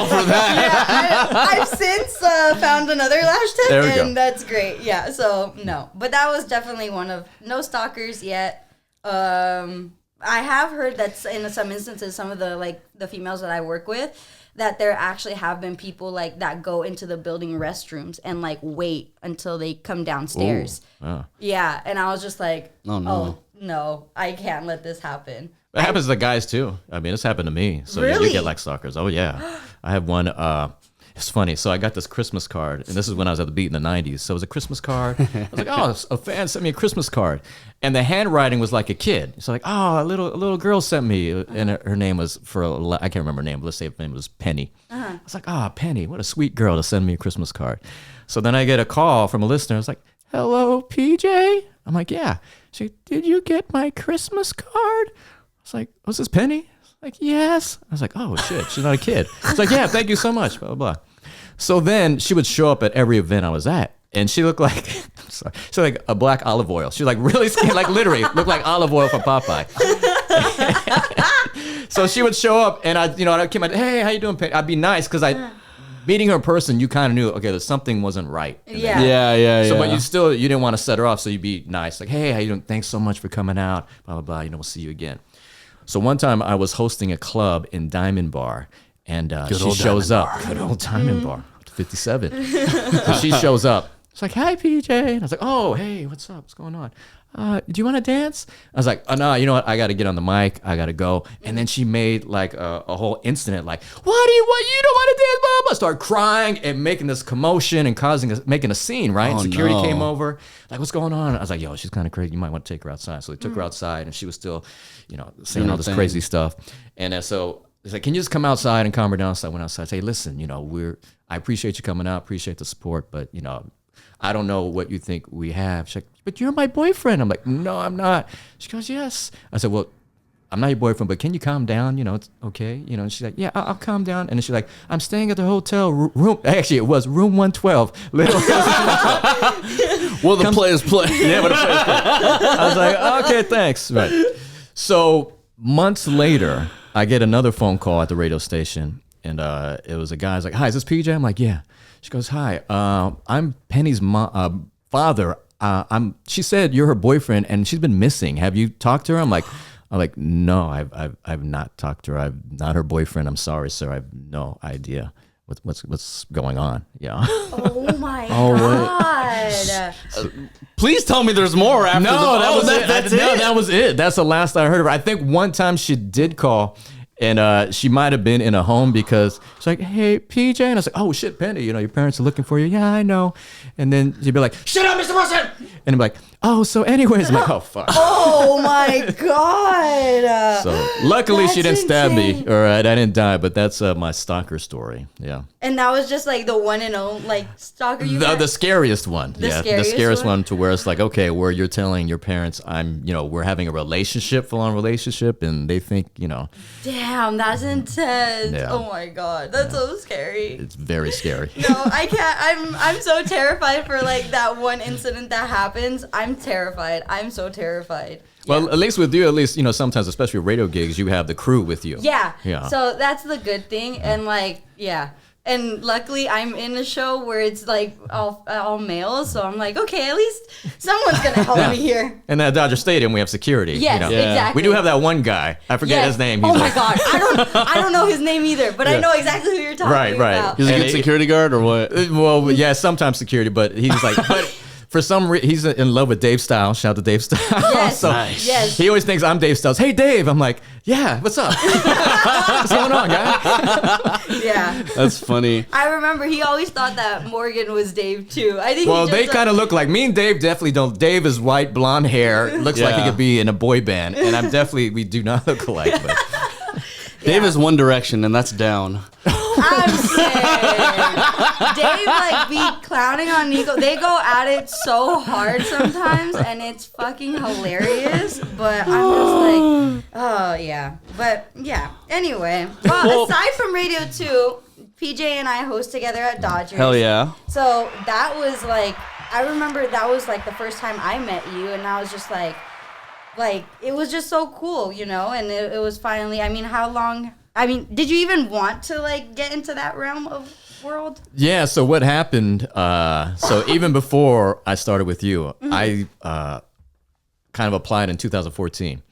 for that. Yeah, I've since found another lash tech, and that's great. Yeah, so no, but that was definitely one of no stalkers yet. I have heard that in some instances, some of the females that I work with, that there actually have been people like that go into the building restrooms and like wait until they come downstairs. Yeah, and I was just like, oh no, I can't let this happen. It happens to the guys too. I mean, it's happened to me. So really? You get like stalkers. Oh yeah, I have one. It's funny. So I got this Christmas card, and this is when I was at the beat in the 90s. So it was a Christmas card. I was like, oh, a fan sent me a Christmas card. And the handwriting was like a kid. So like, oh, a little girl sent me. And her name was, I can't remember her name, but let's say her name was Penny. I was like, oh, Penny, what a sweet girl to send me a Christmas card. So then I get a call from a listener. I was like, hello, PJ? I'm like, yeah. She's like, did you get my Christmas card? I was like, was this Penny? Like, yes. I was like, oh, shit, she's not a kid. It's like, yeah, thank you so much, blah, blah, blah. So then she would show up at every event I was at, and she looked like, she looked like a black olive oil. She was like really skinny, like literally looked like olive oil from Popeye. So she would show up, and I came out, hey, how you doing, Penny? I'd be nice, because meeting her in person, you kind of knew, okay, something wasn't right. Yeah. So, but you didn't want to set her off, so you'd be nice, like, hey, how you doing? Thanks so much for coming out, blah, blah, blah, we'll see you again. So one time I was hosting a club in Diamond Bar, and she shows up. Good old Diamond Bar, 57. So she shows up. It's like, hi, PJ. And I was like, oh, hey, what's up? What's going on? Do you want to dance? I was like, oh, no, you know what? I got to get on the mic. I got to go. And then she made like a whole incident, like, what? You don't want to dance? Blah, blah, blah. Start crying and making this commotion and making a scene, right? And security came over. Like, what's going on? I was like, yo, she's kind of crazy. You might want to take her outside. So they took her outside, and she was still, saying all this crazy stuff. And so it's like, can you just come outside and calm her down? So I went outside. Say, listen, I appreciate you coming out, appreciate the support, but I don't know what you think we have. She's like, but you're my boyfriend. I'm like, no, I'm not. She goes, yes. I said, well, I'm not your boyfriend, but can you calm down? It's okay. And she's like, yeah, I'll calm down. And then she's like, I'm staying at the hotel room. Actually, it was room 112. Well, the players play. Yeah, but the players play. I was like, okay, thanks. Right. So months later, I get another phone call at the radio station, and it was a guy. I was like, hi, is this PJ? I'm like, yeah. She goes, hi, I'm Penny's father. She said you're her boyfriend, and she's been missing. Have you talked to her? I'm like, no, I've not talked to her. I'm not her boyfriend. I'm sorry, sir. I have no idea what's going on? Yeah. Oh my god. Please tell me there's more after that was it. That's it. No, that was it. That's the last I heard of her. I think one time she did call, and she might have been in a home because she's like, "Hey, PJ," and I was like, "Oh shit, Penny, your parents are looking for you." Yeah, I know. And then she'd be like, "Shut up, Mr. Wilson," and I'm like, "Oh, so anyways," I'm like, "Oh fuck." Oh my god. So luckily That's she didn't stab insane. me, or I didn't die. But that's my stalker story. Yeah. And that was just like the one and only like stalker you had? The scariest one. The the scariest scariest one to where it's like, okay, where you're telling your parents we're having a relationship, full-on relationship, and they think, Damn, that's intense. Yeah. Oh my god, that's so scary. it's very scary. No, I can't. I'm so terrified for like that one incident that happens. I'm terrified. I'm so terrified. Well, at least with you, sometimes, especially with radio gigs, you have the crew with you. Yeah. Yeah. So that's the good thing, and like, yeah. And luckily, I'm in a show where it's like all males, so I'm like, okay, at least someone's gonna help me here. And at Dodger Stadium, we have security. Yes, exactly. We do have that one guy. I forget his name. Oh He's my like- god, I don't know his name either, but I know exactly who you're talking Right. about. He's a And good security guard or what? Well, yeah, sometimes security, but he's like, for some reason, he's in love with Dave Styles. Shout out to Dave Styles. Yes, So yes. he always thinks I'm Dave Styles. Hey, Dave. I'm like, yeah, what's up? What's going on, guy? Yeah. That's funny. I remember he always thought that Morgan was Dave too. I think. Well, they kind of look like me and Dave. Definitely don't. Dave is white, blonde hair. Looks like he Yeah. could be in a boy band, and we do not look alike. But Dave is One Direction, and that's down. I'm saying Dave like be clowning on Nico. They go at it so hard sometimes, and it's fucking hilarious. But I'm just like, oh yeah. But yeah. Anyway, well, aside from Radio 2, PJ and I host together at Dodgers. Hell yeah. So that was like, I remember that was like the first time I met you, and I was just like it was just so cool, and it was finally, did you even want to like get into that realm of world? yeah. So what happened? So even before I started with you, I kind of applied in 2014.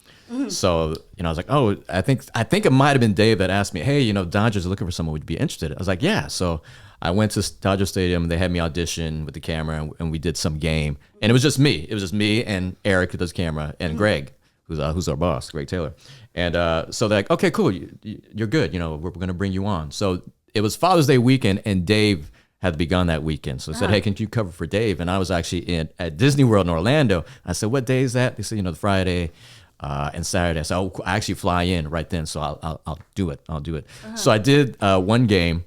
So I was like, oh, I think it might have been Dave that asked me, hey, Dodgers are looking for someone. Would you be interested? I was like, yeah. So I went to Dodger Stadium. They had me audition with the camera, and we did some game. And it was just me. It was just me and Eric, who does camera, and Greg, who's our boss, Greg Taylor. And so they're like, okay, cool, you're good. We're going to bring you on. So it was Father's Day weekend, and Dave had to be gone that weekend. So I said, hey, can you cover for Dave? And I was actually at Disney World in Orlando. I said, what day is that? They said, the Friday and Saturday. I said, oh, I actually fly in right then, so I'll do it. I'll do it. So I did one game.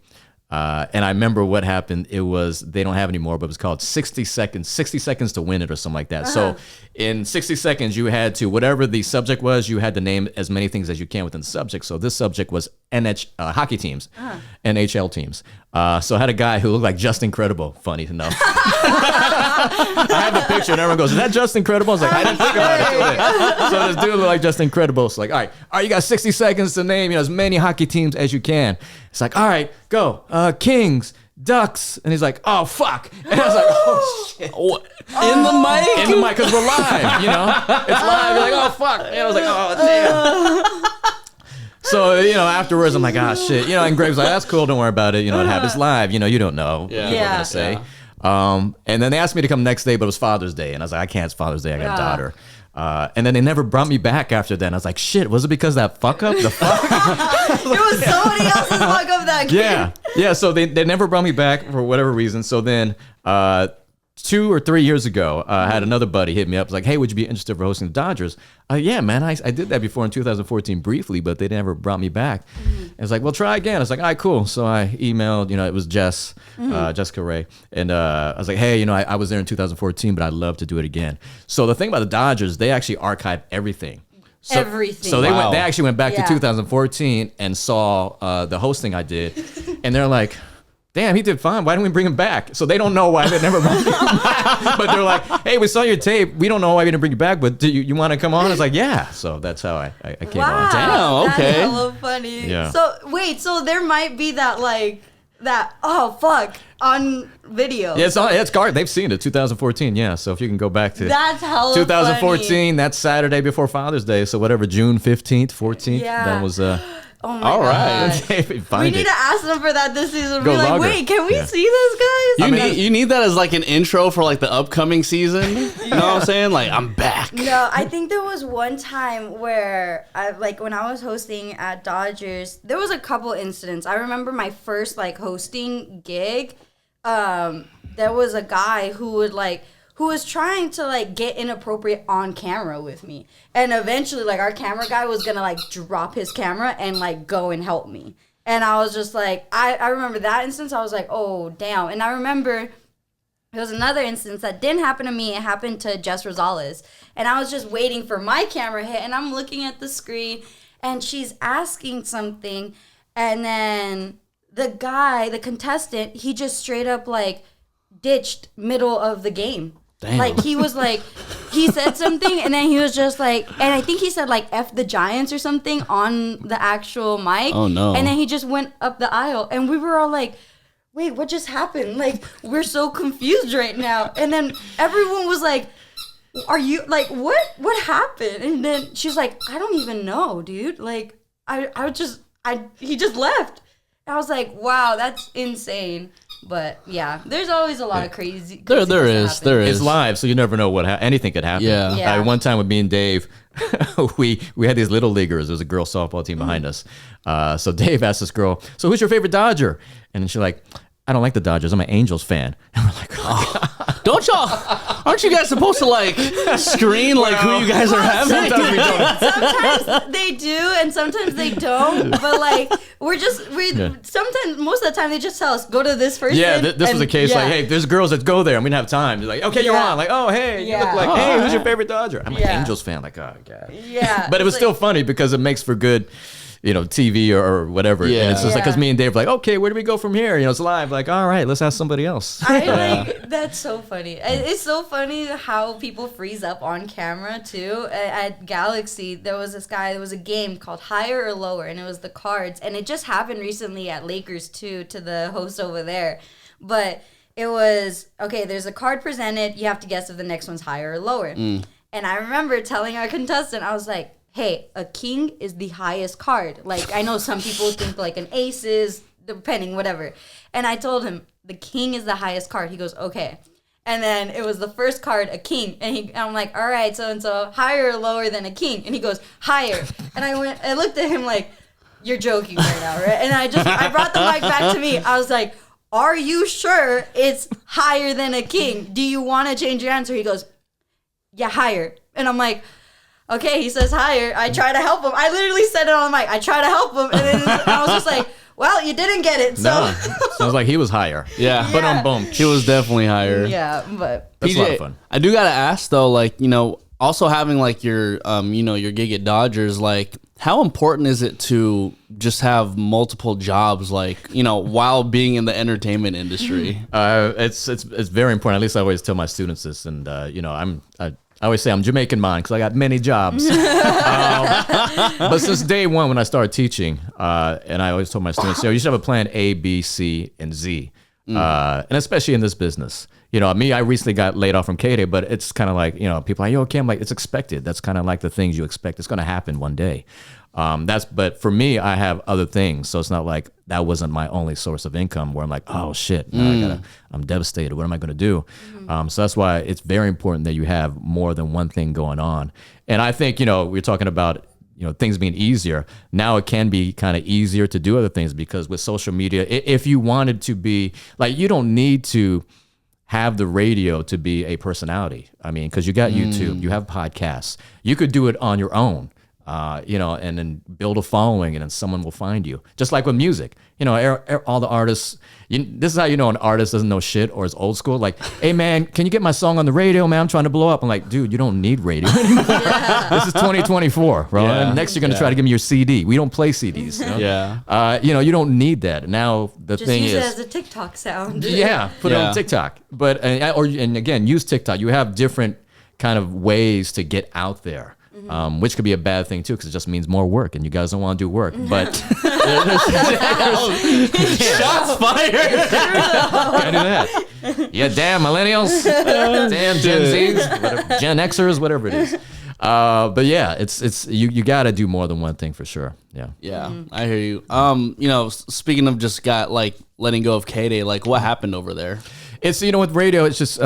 And I remember what happened. It was, they don't have it anymore, but it was called 60 seconds to win it or something like that. So in 60 seconds, you had to, whatever the subject was, you had to name as many things as you can within the subject. So this subject was hockey teams, NHL teams. So I had a guy who looked like Just Incredible, funny enough. I had the picture and everyone goes, is that Just Incredible? I was like, I didn't think about it. So this dude looked like Just Incredible. So like, all right, you got 60 seconds to name as many hockey teams as you can. It's like, all right, go. Kings, Ducks. And he's like, oh, fuck. And I was like, oh, shit. In the mic? In the mic, because we're live, It's live. You're like, oh, fuck. And I was like, oh, damn. So, afterwards, I'm like, ah, shit. And Greg's like, that's cool. Don't worry about it. It happens live. You don't know what we're going to say. And then they asked me to come next day, but it was Father's Day. And I was like, I can't. It's Father's Day. I got a daughter. And then they never brought me back after that. And I was like, shit, was it because of that fuck up? The fuck? It was somebody else's fuck up that game. Yeah. So they never brought me back for whatever reason. So then 2 or 3 years ago, I had another buddy hit me up. Was like, hey, would you be interested for hosting the Dodgers? Yeah, man, I did that before in 2014 briefly, but they never brought me back. And it's like, well, try again. I was like, all right, cool. So I emailed, it was Jessica Ray. And I was like, hey, I was there in 2014, but I'd love to do it again. So the thing about the Dodgers, they actually archive everything. Everything. So they Wow. they actually went back to 2014 and saw the hosting I did. And they're like, damn, he did fine. Why didn't we bring him back? So they don't know why they never brought him back. But they're like, hey, we saw your tape. We don't know why we didn't bring you back, but do you want to come on? I was like, yeah. So that's how I came on. Damn, okay. That's hella funny. Yeah. So wait, so there might be that oh fuck on video. Yeah, it's guard. They've seen it, 2014. Yeah, so if you can go back to That's hella 2014, funny. that's Saturday before Father's Day. So whatever, June 15th, 14th. Yeah. That was. Oh my All God. right. We need to ask them for that this season. Go Be like, logger. wait, can we see this, guys? You need that as like an intro for like the upcoming season. You know what I'm saying? Like, I'm back. No, I think there was one time where when I was hosting at Dodgers, there was a couple incidents. I remember my first like hosting gig. There was a guy who was trying to like get inappropriate on camera with me, and eventually like our camera guy was gonna like drop his camera and like go and help me. And I was just like, I remember that instance. I was like, oh damn. And I remember there was another instance that didn't happen to me. It happened to Jess Rosales. And I was just waiting for my camera hit, and I'm looking at the screen, and she's asking something, and then the contestant, he just straight up like ditched middle of the game. Damn. Like he was like, he said something, and then he was just like, and I think he said like F the Giants or something on the actual mic. Oh no. And then he just went up the aisle, and we were all like, wait, what just happened? Like, we're so confused right now. And then everyone was like, are you like, what happened? And then she's like, I don't even know, dude. Like, he just left. I was like, wow, that's insane. But yeah, there's always a lot of crazy. There is. It's live, so you never know anything could happen. Yeah. One time with me and Dave, we had these little leaguers. There was a girl softball team behind us. So Dave asked this girl, so who's your favorite Dodger? And then she's like, I don't like the Dodgers. I'm an Angels fan. And we're like, oh. Don't y'all? Aren't you guys supposed to like screen like who you guys are having? Sometimes we don't. Sometimes they do, and sometimes they don't. But like sometimes most of the time they just tell us go to this person. Yeah, this was a case like, hey, there's girls that go there. I'm gonna have time. They're like, okay, you're on. Like, oh, hey, you look like, hey, who's your favorite Dodger? I'm an Angels fan. Like, oh god. Yeah. But it was still funny because it makes for good, TV or whatever. Yeah. And it's just like, because me and Dave were like, okay, where do we go from here? It's live. Like, all right, let's ask somebody else. That's so funny. It's so funny how people freeze up on camera too. At Galaxy, there was this guy, there was a game called Higher or Lower, and it was the cards. And it just happened recently at Lakers too, to the host over there. But it was, okay, there's a card presented. You have to guess if the next one's higher or lower. And I remember telling our contestant, I was like, hey, a king is the highest card. Like, I know some people think like an ace is, depending, whatever. And I told him, the king is the highest card. He goes, okay. And then it was the first card, a king. And I'm like, all right, so higher or lower than a king? And he goes, higher. And I looked at him like, you're joking right now, right? And I brought the mic back to me. I was like, are you sure it's higher than a king? Do you want to change your answer? He goes, yeah, higher. And I'm like, okay, he says higher. I try to help him. I literally said it on the mic. I try to help him. And then I was just like, well, you didn't get it. So no. Sounds like he was higher. Yeah. But on boom. He was definitely higher. Yeah, but That's PJ, a lot of fun. I do gotta ask though, like, also having like your your gig at Dodgers, like how important is it to just have multiple jobs, like, while being in the entertainment industry? It's very important. At least I always tell my students this, and I always say I'm Jamaican man because I got many jobs. But since day one when I started teaching, and I always told my students, you should have a plan A, B, C, and Z. And especially in this business. Me, I recently got laid off from K-Day, but it's kind of like, people are like, yo, okay, I'm like, it's expected. That's kind of like the things you expect. It's going to happen one day. But for me, I have other things. So it's not like that wasn't my only source of income where I'm like, oh shit, now I'm devastated. What am I going to do? So that's why it's very important that you have more than one thing going on. And I think, we're talking about, things being easier. Now it can be kind of easier to do other things because with social media, if you wanted to be like, you don't need to have the radio to be a personality. I mean, because you got YouTube, you have podcasts. You could do it on your own. And then build a following, and then someone will find you. Just like with music, all the artists. This is how you know an artist doesn't know shit or is old school. Like, hey man, can you get my song on the radio, man? I'm trying to blow up. I'm like, dude, you don't need radio anymore. This is 2024, bro. Yeah. And next you're gonna try to give me your CD. We don't play CDs. Yeah. You don't need that. Now the thing is, just use it as a TikTok sound. Yeah, put it on TikTok. But and again, use TikTok. You have different kind of ways to get out there. Which could be a bad thing too, because it just means more work, and you guys don't want to do work. But shots fired. Can't do that. Yeah, damn millennials, damn Gen Zs, Gen Xers, whatever it is. But yeah, it's you got to do more than one thing for sure. Yeah. Yeah, I hear you. Speaking of just got like letting go of K-Day, like what happened over there? It's, with radio, it's just,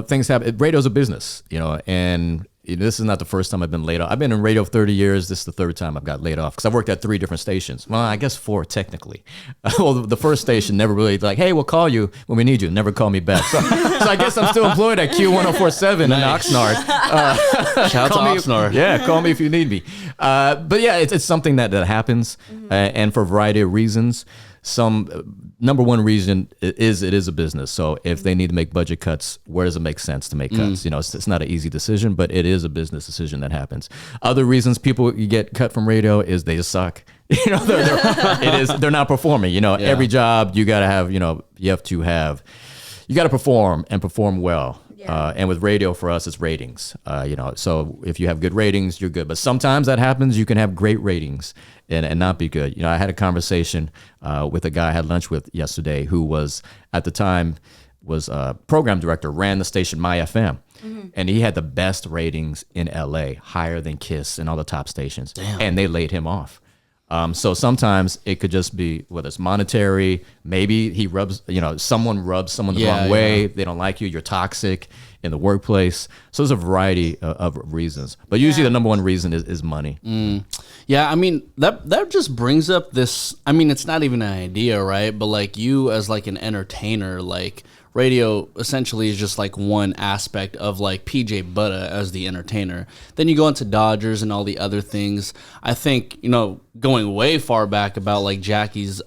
things happen. Radio's a business, and this is not the first time I've been laid off. I've been in radio 30 years. This is the third time I've got laid off because I've worked at 3 different stations. Well, I guess 4 technically. Well, the first station never really like, hey, we'll call you when we need you. Never call me back. So I guess I'm still employed at Q1047 in Oxnard. Shout out to Oxnard. Yeah, call me if you need me. But yeah, it's something that happens, and for a variety of reasons. Some number one reason is it is a business. So if they need to make budget cuts, where does it make sense to make cuts? It's not an easy decision, but it is a business decision that happens. Other reasons people get cut from radio is they just suck. They're not performing. Every job you got to have. You got to perform and perform well. And with radio for us, it's ratings. So if you have good ratings, you're good. But sometimes that happens. You can have great ratings and not be good. I had a conversation with a guy I had lunch with yesterday who was at the time was a program director, ran the station My FM, and he had the best ratings in LA, higher than Kiss and all the top stations. Damn. And they laid him off. So sometimes it could just be whether it's monetary, maybe he rubs, someone rubs someone the wrong way. They don't like you. You're toxic in the workplace. So there's a variety of reasons, but usually the number one reason is money. Yeah. I mean, that just brings up this, it's not even an idea, right? But like you as like an entertainer, like radio essentially is just like one aspect of like PJ Butta as the entertainer. Then you go into Dodgers and all the other things. I think, going way far back about like Jackie's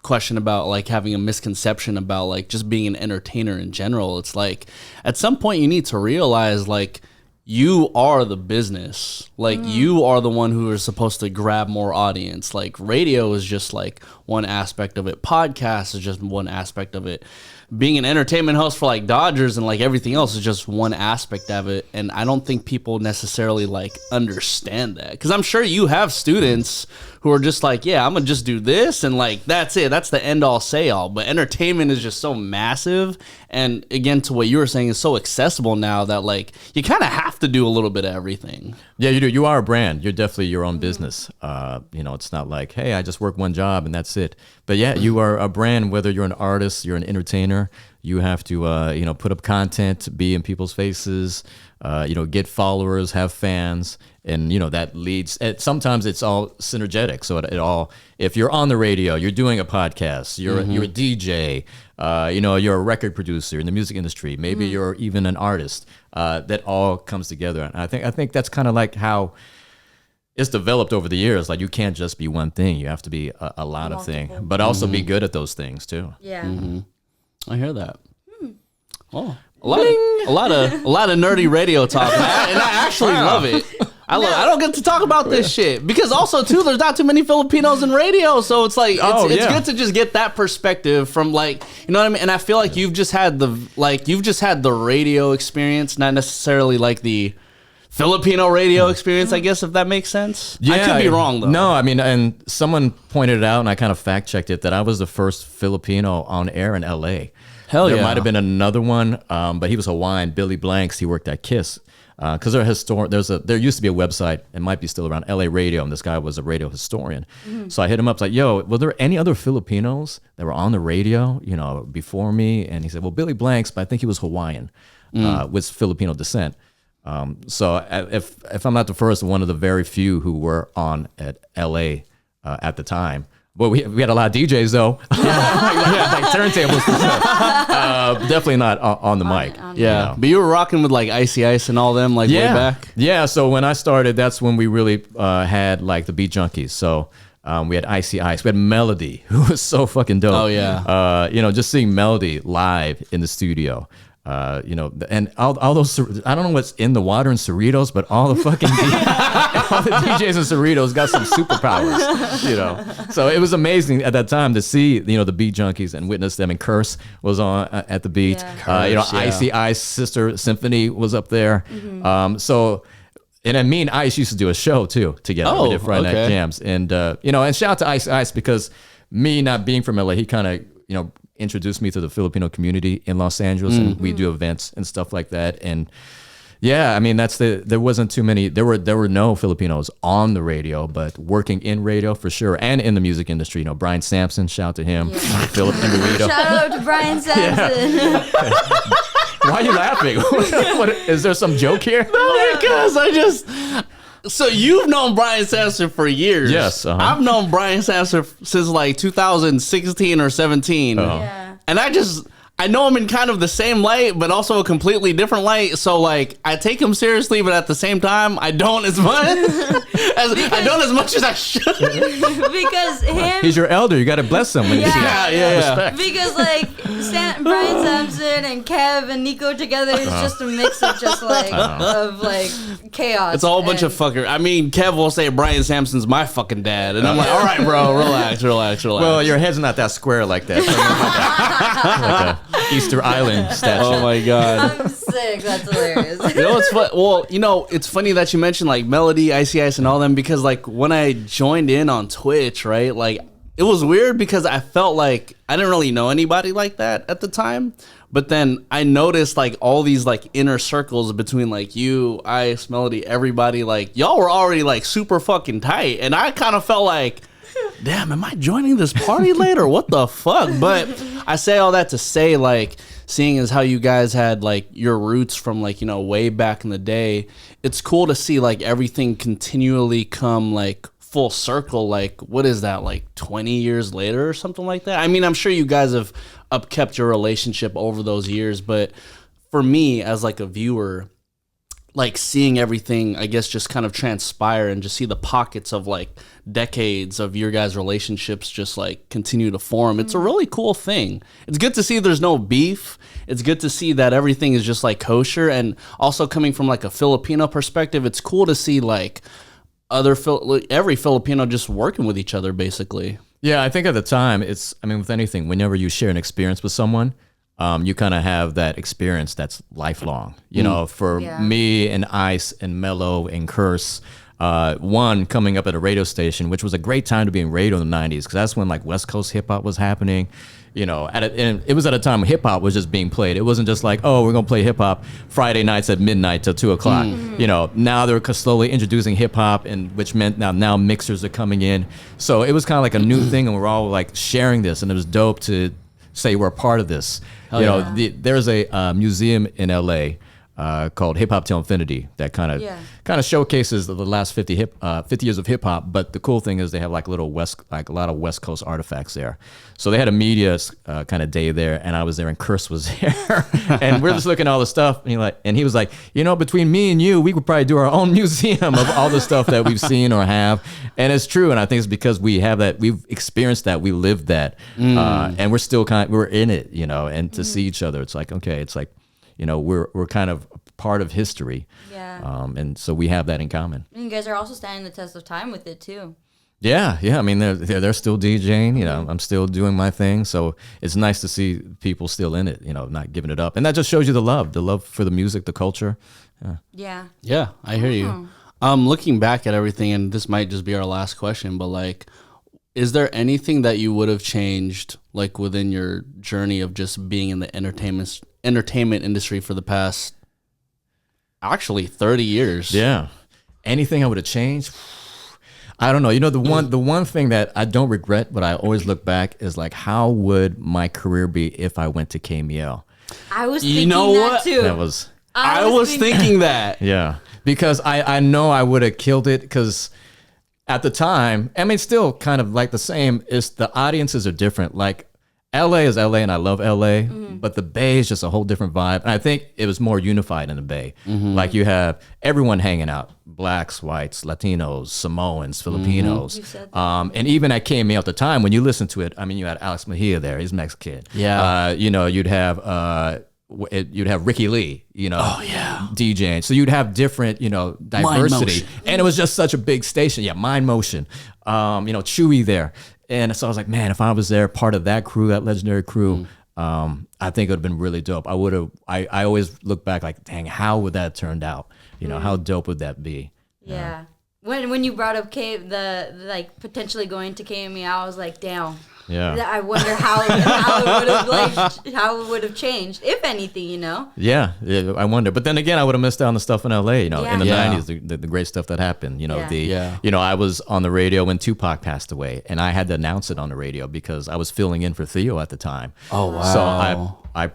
question about like having a misconception about like just being an entertainer in general. It's like at some point you need to realize like you are the business. Like you are the one who is supposed to grab more audience. Like radio is just like one aspect of it. Podcast is just one aspect of it. Being an entertainment host for like Dodgers and like everything else is just one aspect of it. And I don't think people necessarily like understand that. Because I'm sure you have students who are just like, yeah, I'm going to just do this. And like, that's it. That's the end all say all. But entertainment is just so massive. And again, to what you were saying, is so accessible now that like you kind of have to do a little bit of everything. Yeah, you do. You are a brand. You're definitely your own business. It's not like, hey, I just work one job and that's it. But yeah, you are a brand, whether you're an artist, you're an entertainer, you have to, put up content, be in people's faces, get followers, have fans. And, that leads, sometimes it's all synergetic. So it all, if you're on the radio, you're doing a podcast, you're a DJ, you're a record producer in the music industry, maybe you're even an artist, that all comes together. And I think that's kind of like how it's developed over the years. Like you can't just be one thing. You have to be a lot of things, but also be good at those things too. Yeah. I hear that. Oh, a lot of nerdy radio talk, and I actually love it. I don't get to talk about this shit because also too, there's not too many Filipinos in radio, so it's like it's good to just get that perspective from like, you know what I mean. And I feel like you've just had the radio experience, not necessarily like the Filipino radio experience, I guess, if that makes sense. Yeah, I could be wrong though. No, and someone pointed it out, and I kind of fact checked it, that I was the first Filipino on air in LA. Hell yeah. There might have been another one, but he was Hawaiian. Billy Blanks, he worked at KISS. Because there used to be a website, it might be still around, LA Radio, and this guy was a radio historian. So I hit him up, like, yo, were there any other Filipinos that were on the radio, before me? And he said, well, Billy Blanks, but I think he was Hawaiian with Filipino descent. So if I'm not the first, one of the very few who were on at LA at the time. Well, we had a lot of DJs though, like turntables. Definitely not on the mic. Yeah, but you were rocking with like Icy Ice and all them way back. Yeah, so when I started, that's when we really had like the Beat Junkies. So we had Icy Ice, we had Melody, who was so fucking dope. Oh yeah. Just seeing Melody live in the studio. And all those, I don't know what's in the water in Cerritos, but all the fucking all the DJs in Cerritos got some superpowers, So it was amazing at that time to see, the Beat Junkies and witness them. And Curse was on at the beat. Yeah. Icy Ice Sister Symphony was up there. So, and then me and Ice used to do a show too together. We did Friday Night Jams, and and shout out to Ice Ice, because me not being from LA, he kind of introduced me to the Filipino community in Los Angeles, and we do events and stuff like that. And Yeah, I mean there wasn't too many. There were no Filipinos on the radio, but working in radio for sure, and in the music industry. You know, Brian Sampson, shout to him. Yeah. Philip Indoito. Shout out to Brian Sampson. Yeah. Why are you laughing? What, is there some joke here? No, because So you've known Brian Sampson for years. Yes. I've known Brian Sampson since like 2016 or 17. Yeah. And I know him in kind of the same light, but also a completely different light. So like, I take him seriously, but at the same time, I don't as much as I should. Because he's your elder. You got to bless him. When you see respect. Because like Brian Sampson and Kev and Nico together is just a mix of just like of like chaos. It's a whole bunch of fucker. I mean, Kev will say Brian Sampson's my fucking dad, and I'm like, all right, bro, relax. Well, your head's not that square like that. Like a Easter Island statue. Oh my god, I'm sick. That's hilarious. You know what's fun? Well, you know, it's funny that you mentioned like Melody, Icy Ice, and all them, because like when I joined in on Twitch, right, like it was weird because I felt like I didn't really know anybody like that at the time. But then I noticed like all these like inner circles between like you, Ice, Melody, everybody, like y'all were already like super fucking tight, and I kind of felt like, damn, am I joining this party later? What the fuck? But I say all that to say, like, seeing as how you guys had like your roots from like, you know, way back in the day, it's cool to see like everything continually come like full circle. Like, what is that, like 20 years later or something like that? I mean, I'm sure you guys have upkept your relationship over those years, but for me as like a viewer, like seeing everything, I guess, just kind of transpire and just see the pockets of like decades of your guys' relationships just like continue to form. It's a really cool thing. It's good to see there's no beef. It's good to see that everything is just like kosher. And also coming from like a Filipino perspective, it's cool to see like every Filipino just working with each other basically. Yeah, I think at the time with anything, whenever you share an experience with someone, you kind of have that experience that's lifelong. You know, for me and Ice and Mello and Curse, one coming up at a radio station, which was a great time to be in radio in the 90s, because that's when like West Coast hip hop was happening. You know, and it was at a time when hip hop was just being played. It wasn't just like, oh, we're gonna play hip hop Friday nights at midnight till 2 o'clock. You know, now they're slowly introducing hip hop, and which meant now mixers are coming in. So it was kind of like a new thing, and we're all like sharing this, and it was dope to say we're a part of this. There's a museum in LA called Hip Hop Till Infinity that kind of showcases the last 50 years of hip hop. But the cool thing is they have like a lot of West Coast artifacts there. So they had a media kind of day there, and I was there, and Curse was there, and we're just looking at all the stuff, and he was like, you know, between me and you, we could probably do our own museum of all the stuff that we've seen or have. And it's true, and I think it's because we have that, we've experienced that, we lived that, and we're still we're in it, you know. And to see each other, it's like, okay, it's like, you know, we're kind of part of history. Yeah. And so we have that in common. And you guys are also standing the test of time with it too. Yeah. I mean, they're still DJing. You know, I'm still doing my thing. So it's nice to see people still in it. You know, not giving it up, and that just shows you the love for the music, the culture. Yeah. I hear you. Looking back at everything, and this might just be our last question, but like, is there anything that you would have changed, like within your journey of just being in the entertainment industry for the past actually 30 years? Yeah. Anything I would have changed? I don't know. You know, the one thing that I don't regret, but I always look back, is like, how would my career be if I went to KML? I was thinking that too. I was thinking that. Yeah. Because I know I would have killed it, because at the time, I mean, still kind of like the same, is the audiences are different. Like, LA is LA, and I love LA, but the Bay is just a whole different vibe. And I think it was more unified in the Bay. Like, you have everyone hanging out, blacks, whites, Latinos, Samoans, Filipinos. And even at KML at the time, when you listen to it, I mean, you had Alex Mejia there, he's Mexican. Yeah. You know, you'd have Ricky Lee, you know, DJing. So you'd have different, you know, diversity. And it was just such a big station. Yeah, Mind Motion. You know, Chewy there. And so I was like, man, if I was there, part of that crew, that legendary crew, I think it would have been really dope. I always look back like, dang, how would that have turned out? You know, how dope would that be? Yeah. When you brought up like potentially going to KME, I was like, damn. Yeah. I wonder how it would have changed, if anything, you know? Yeah, I wonder. But then again, I would have missed out on the stuff in LA, you know, in the Yeah. 90s, the great stuff that happened, you know, Yeah. you know, I was on the radio when Tupac passed away, and I had to announce it on the radio because I was filling in for Theo at the time. Oh, wow. So I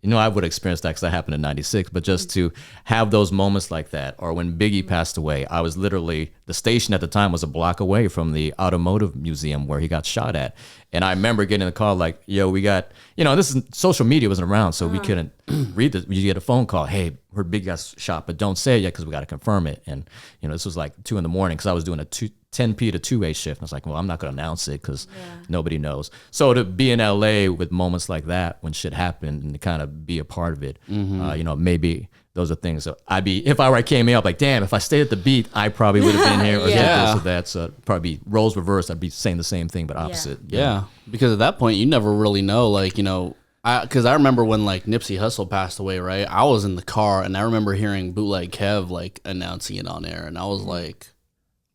you know, I would experience that because that happened in 96, but just to have those moments like that, or when Biggie passed away, I was literally, the station at the time was a block away from the automotive museum where he got shot at. And I remember getting a call like, yo, we got, you know, social media wasn't around, so we couldn't read this. You get a phone call, hey, heard Biggie got shot, but don't say it yet because we got to confirm it. And, you know, this was like 2 a.m. because I was doing a 10p to 2a shift. And I was like, well, I'm not going to announce it because nobody knows. So to be in LA with moments like that when shit happened and to kind of be a part of it, you know, maybe those are things that if I were at KMA, like, damn, if I stayed at the beat, I probably would have been here or did this or that. So probably roles reversed. I'd be saying the same thing, but opposite. Yeah. Because at that point, you never really know, like, you know, because I remember when like Nipsey Hussle passed away, right? I was in the car and I remember hearing Bootleg Kev like announcing it on air, and I was like,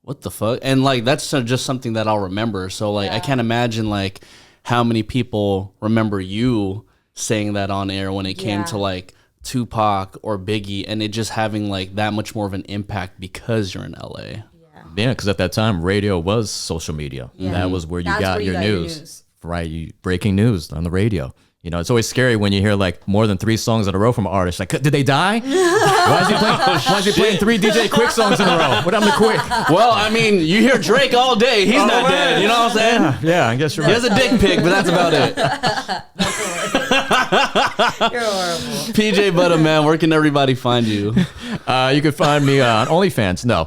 what the fuck? And like that's just something that I'll remember. So like I can't imagine like how many people remember you saying that on air when it came to like Tupac or Biggie, and it just having like that much more of an impact because you're in LA. Yeah, because at that time radio was social media. That was where you got your news. Right? Breaking news on the radio. You know, it's always scary when you hear like more than 3 songs in a row from an artist. Like, did they die? Why is he playing 3 DJ Quick songs in a row? What happened to Quick? Well, I mean, you hear Drake all day. He's not dead. You know what I'm saying? Yeah, I guess you're He right. has a dick pic, but that's about it. You're horrible. PJ Butta, man, where can everybody find you? You can find me on OnlyFans. No.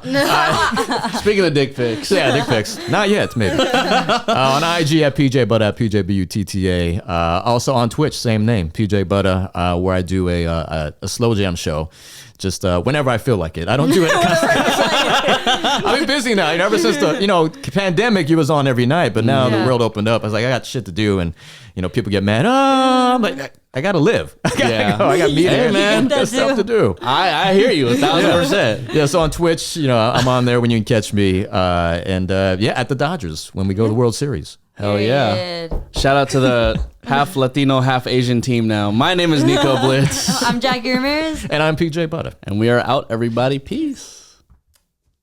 Speaking of dick pics. Yeah, dick pics. Not yet, maybe. On IG at PJ Butta, at PJBUTTA. Also on Twitch, same name, PJ Butta, where I do a slow jam show. Just whenever I feel like it. I don't do it. I've been busy now. You know, ever since the pandemic, you was on every night, but now the world opened up. I was like, I got shit to do, and people get mad. Oh, I'm like, I gotta live. I gotta go. I got meetings. Hey, man, there's stuff to do. I hear you 1,000%. Yeah, so on Twitch, I'm on there when you can catch me, and at the Dodgers when we go to the World Series. Hell yeah. Shout out to the half Latino, half Asian team now. My name is Nico Blitz. I'm Jackie Ramirez. And I'm PJ Butta. And we are out, everybody. Peace.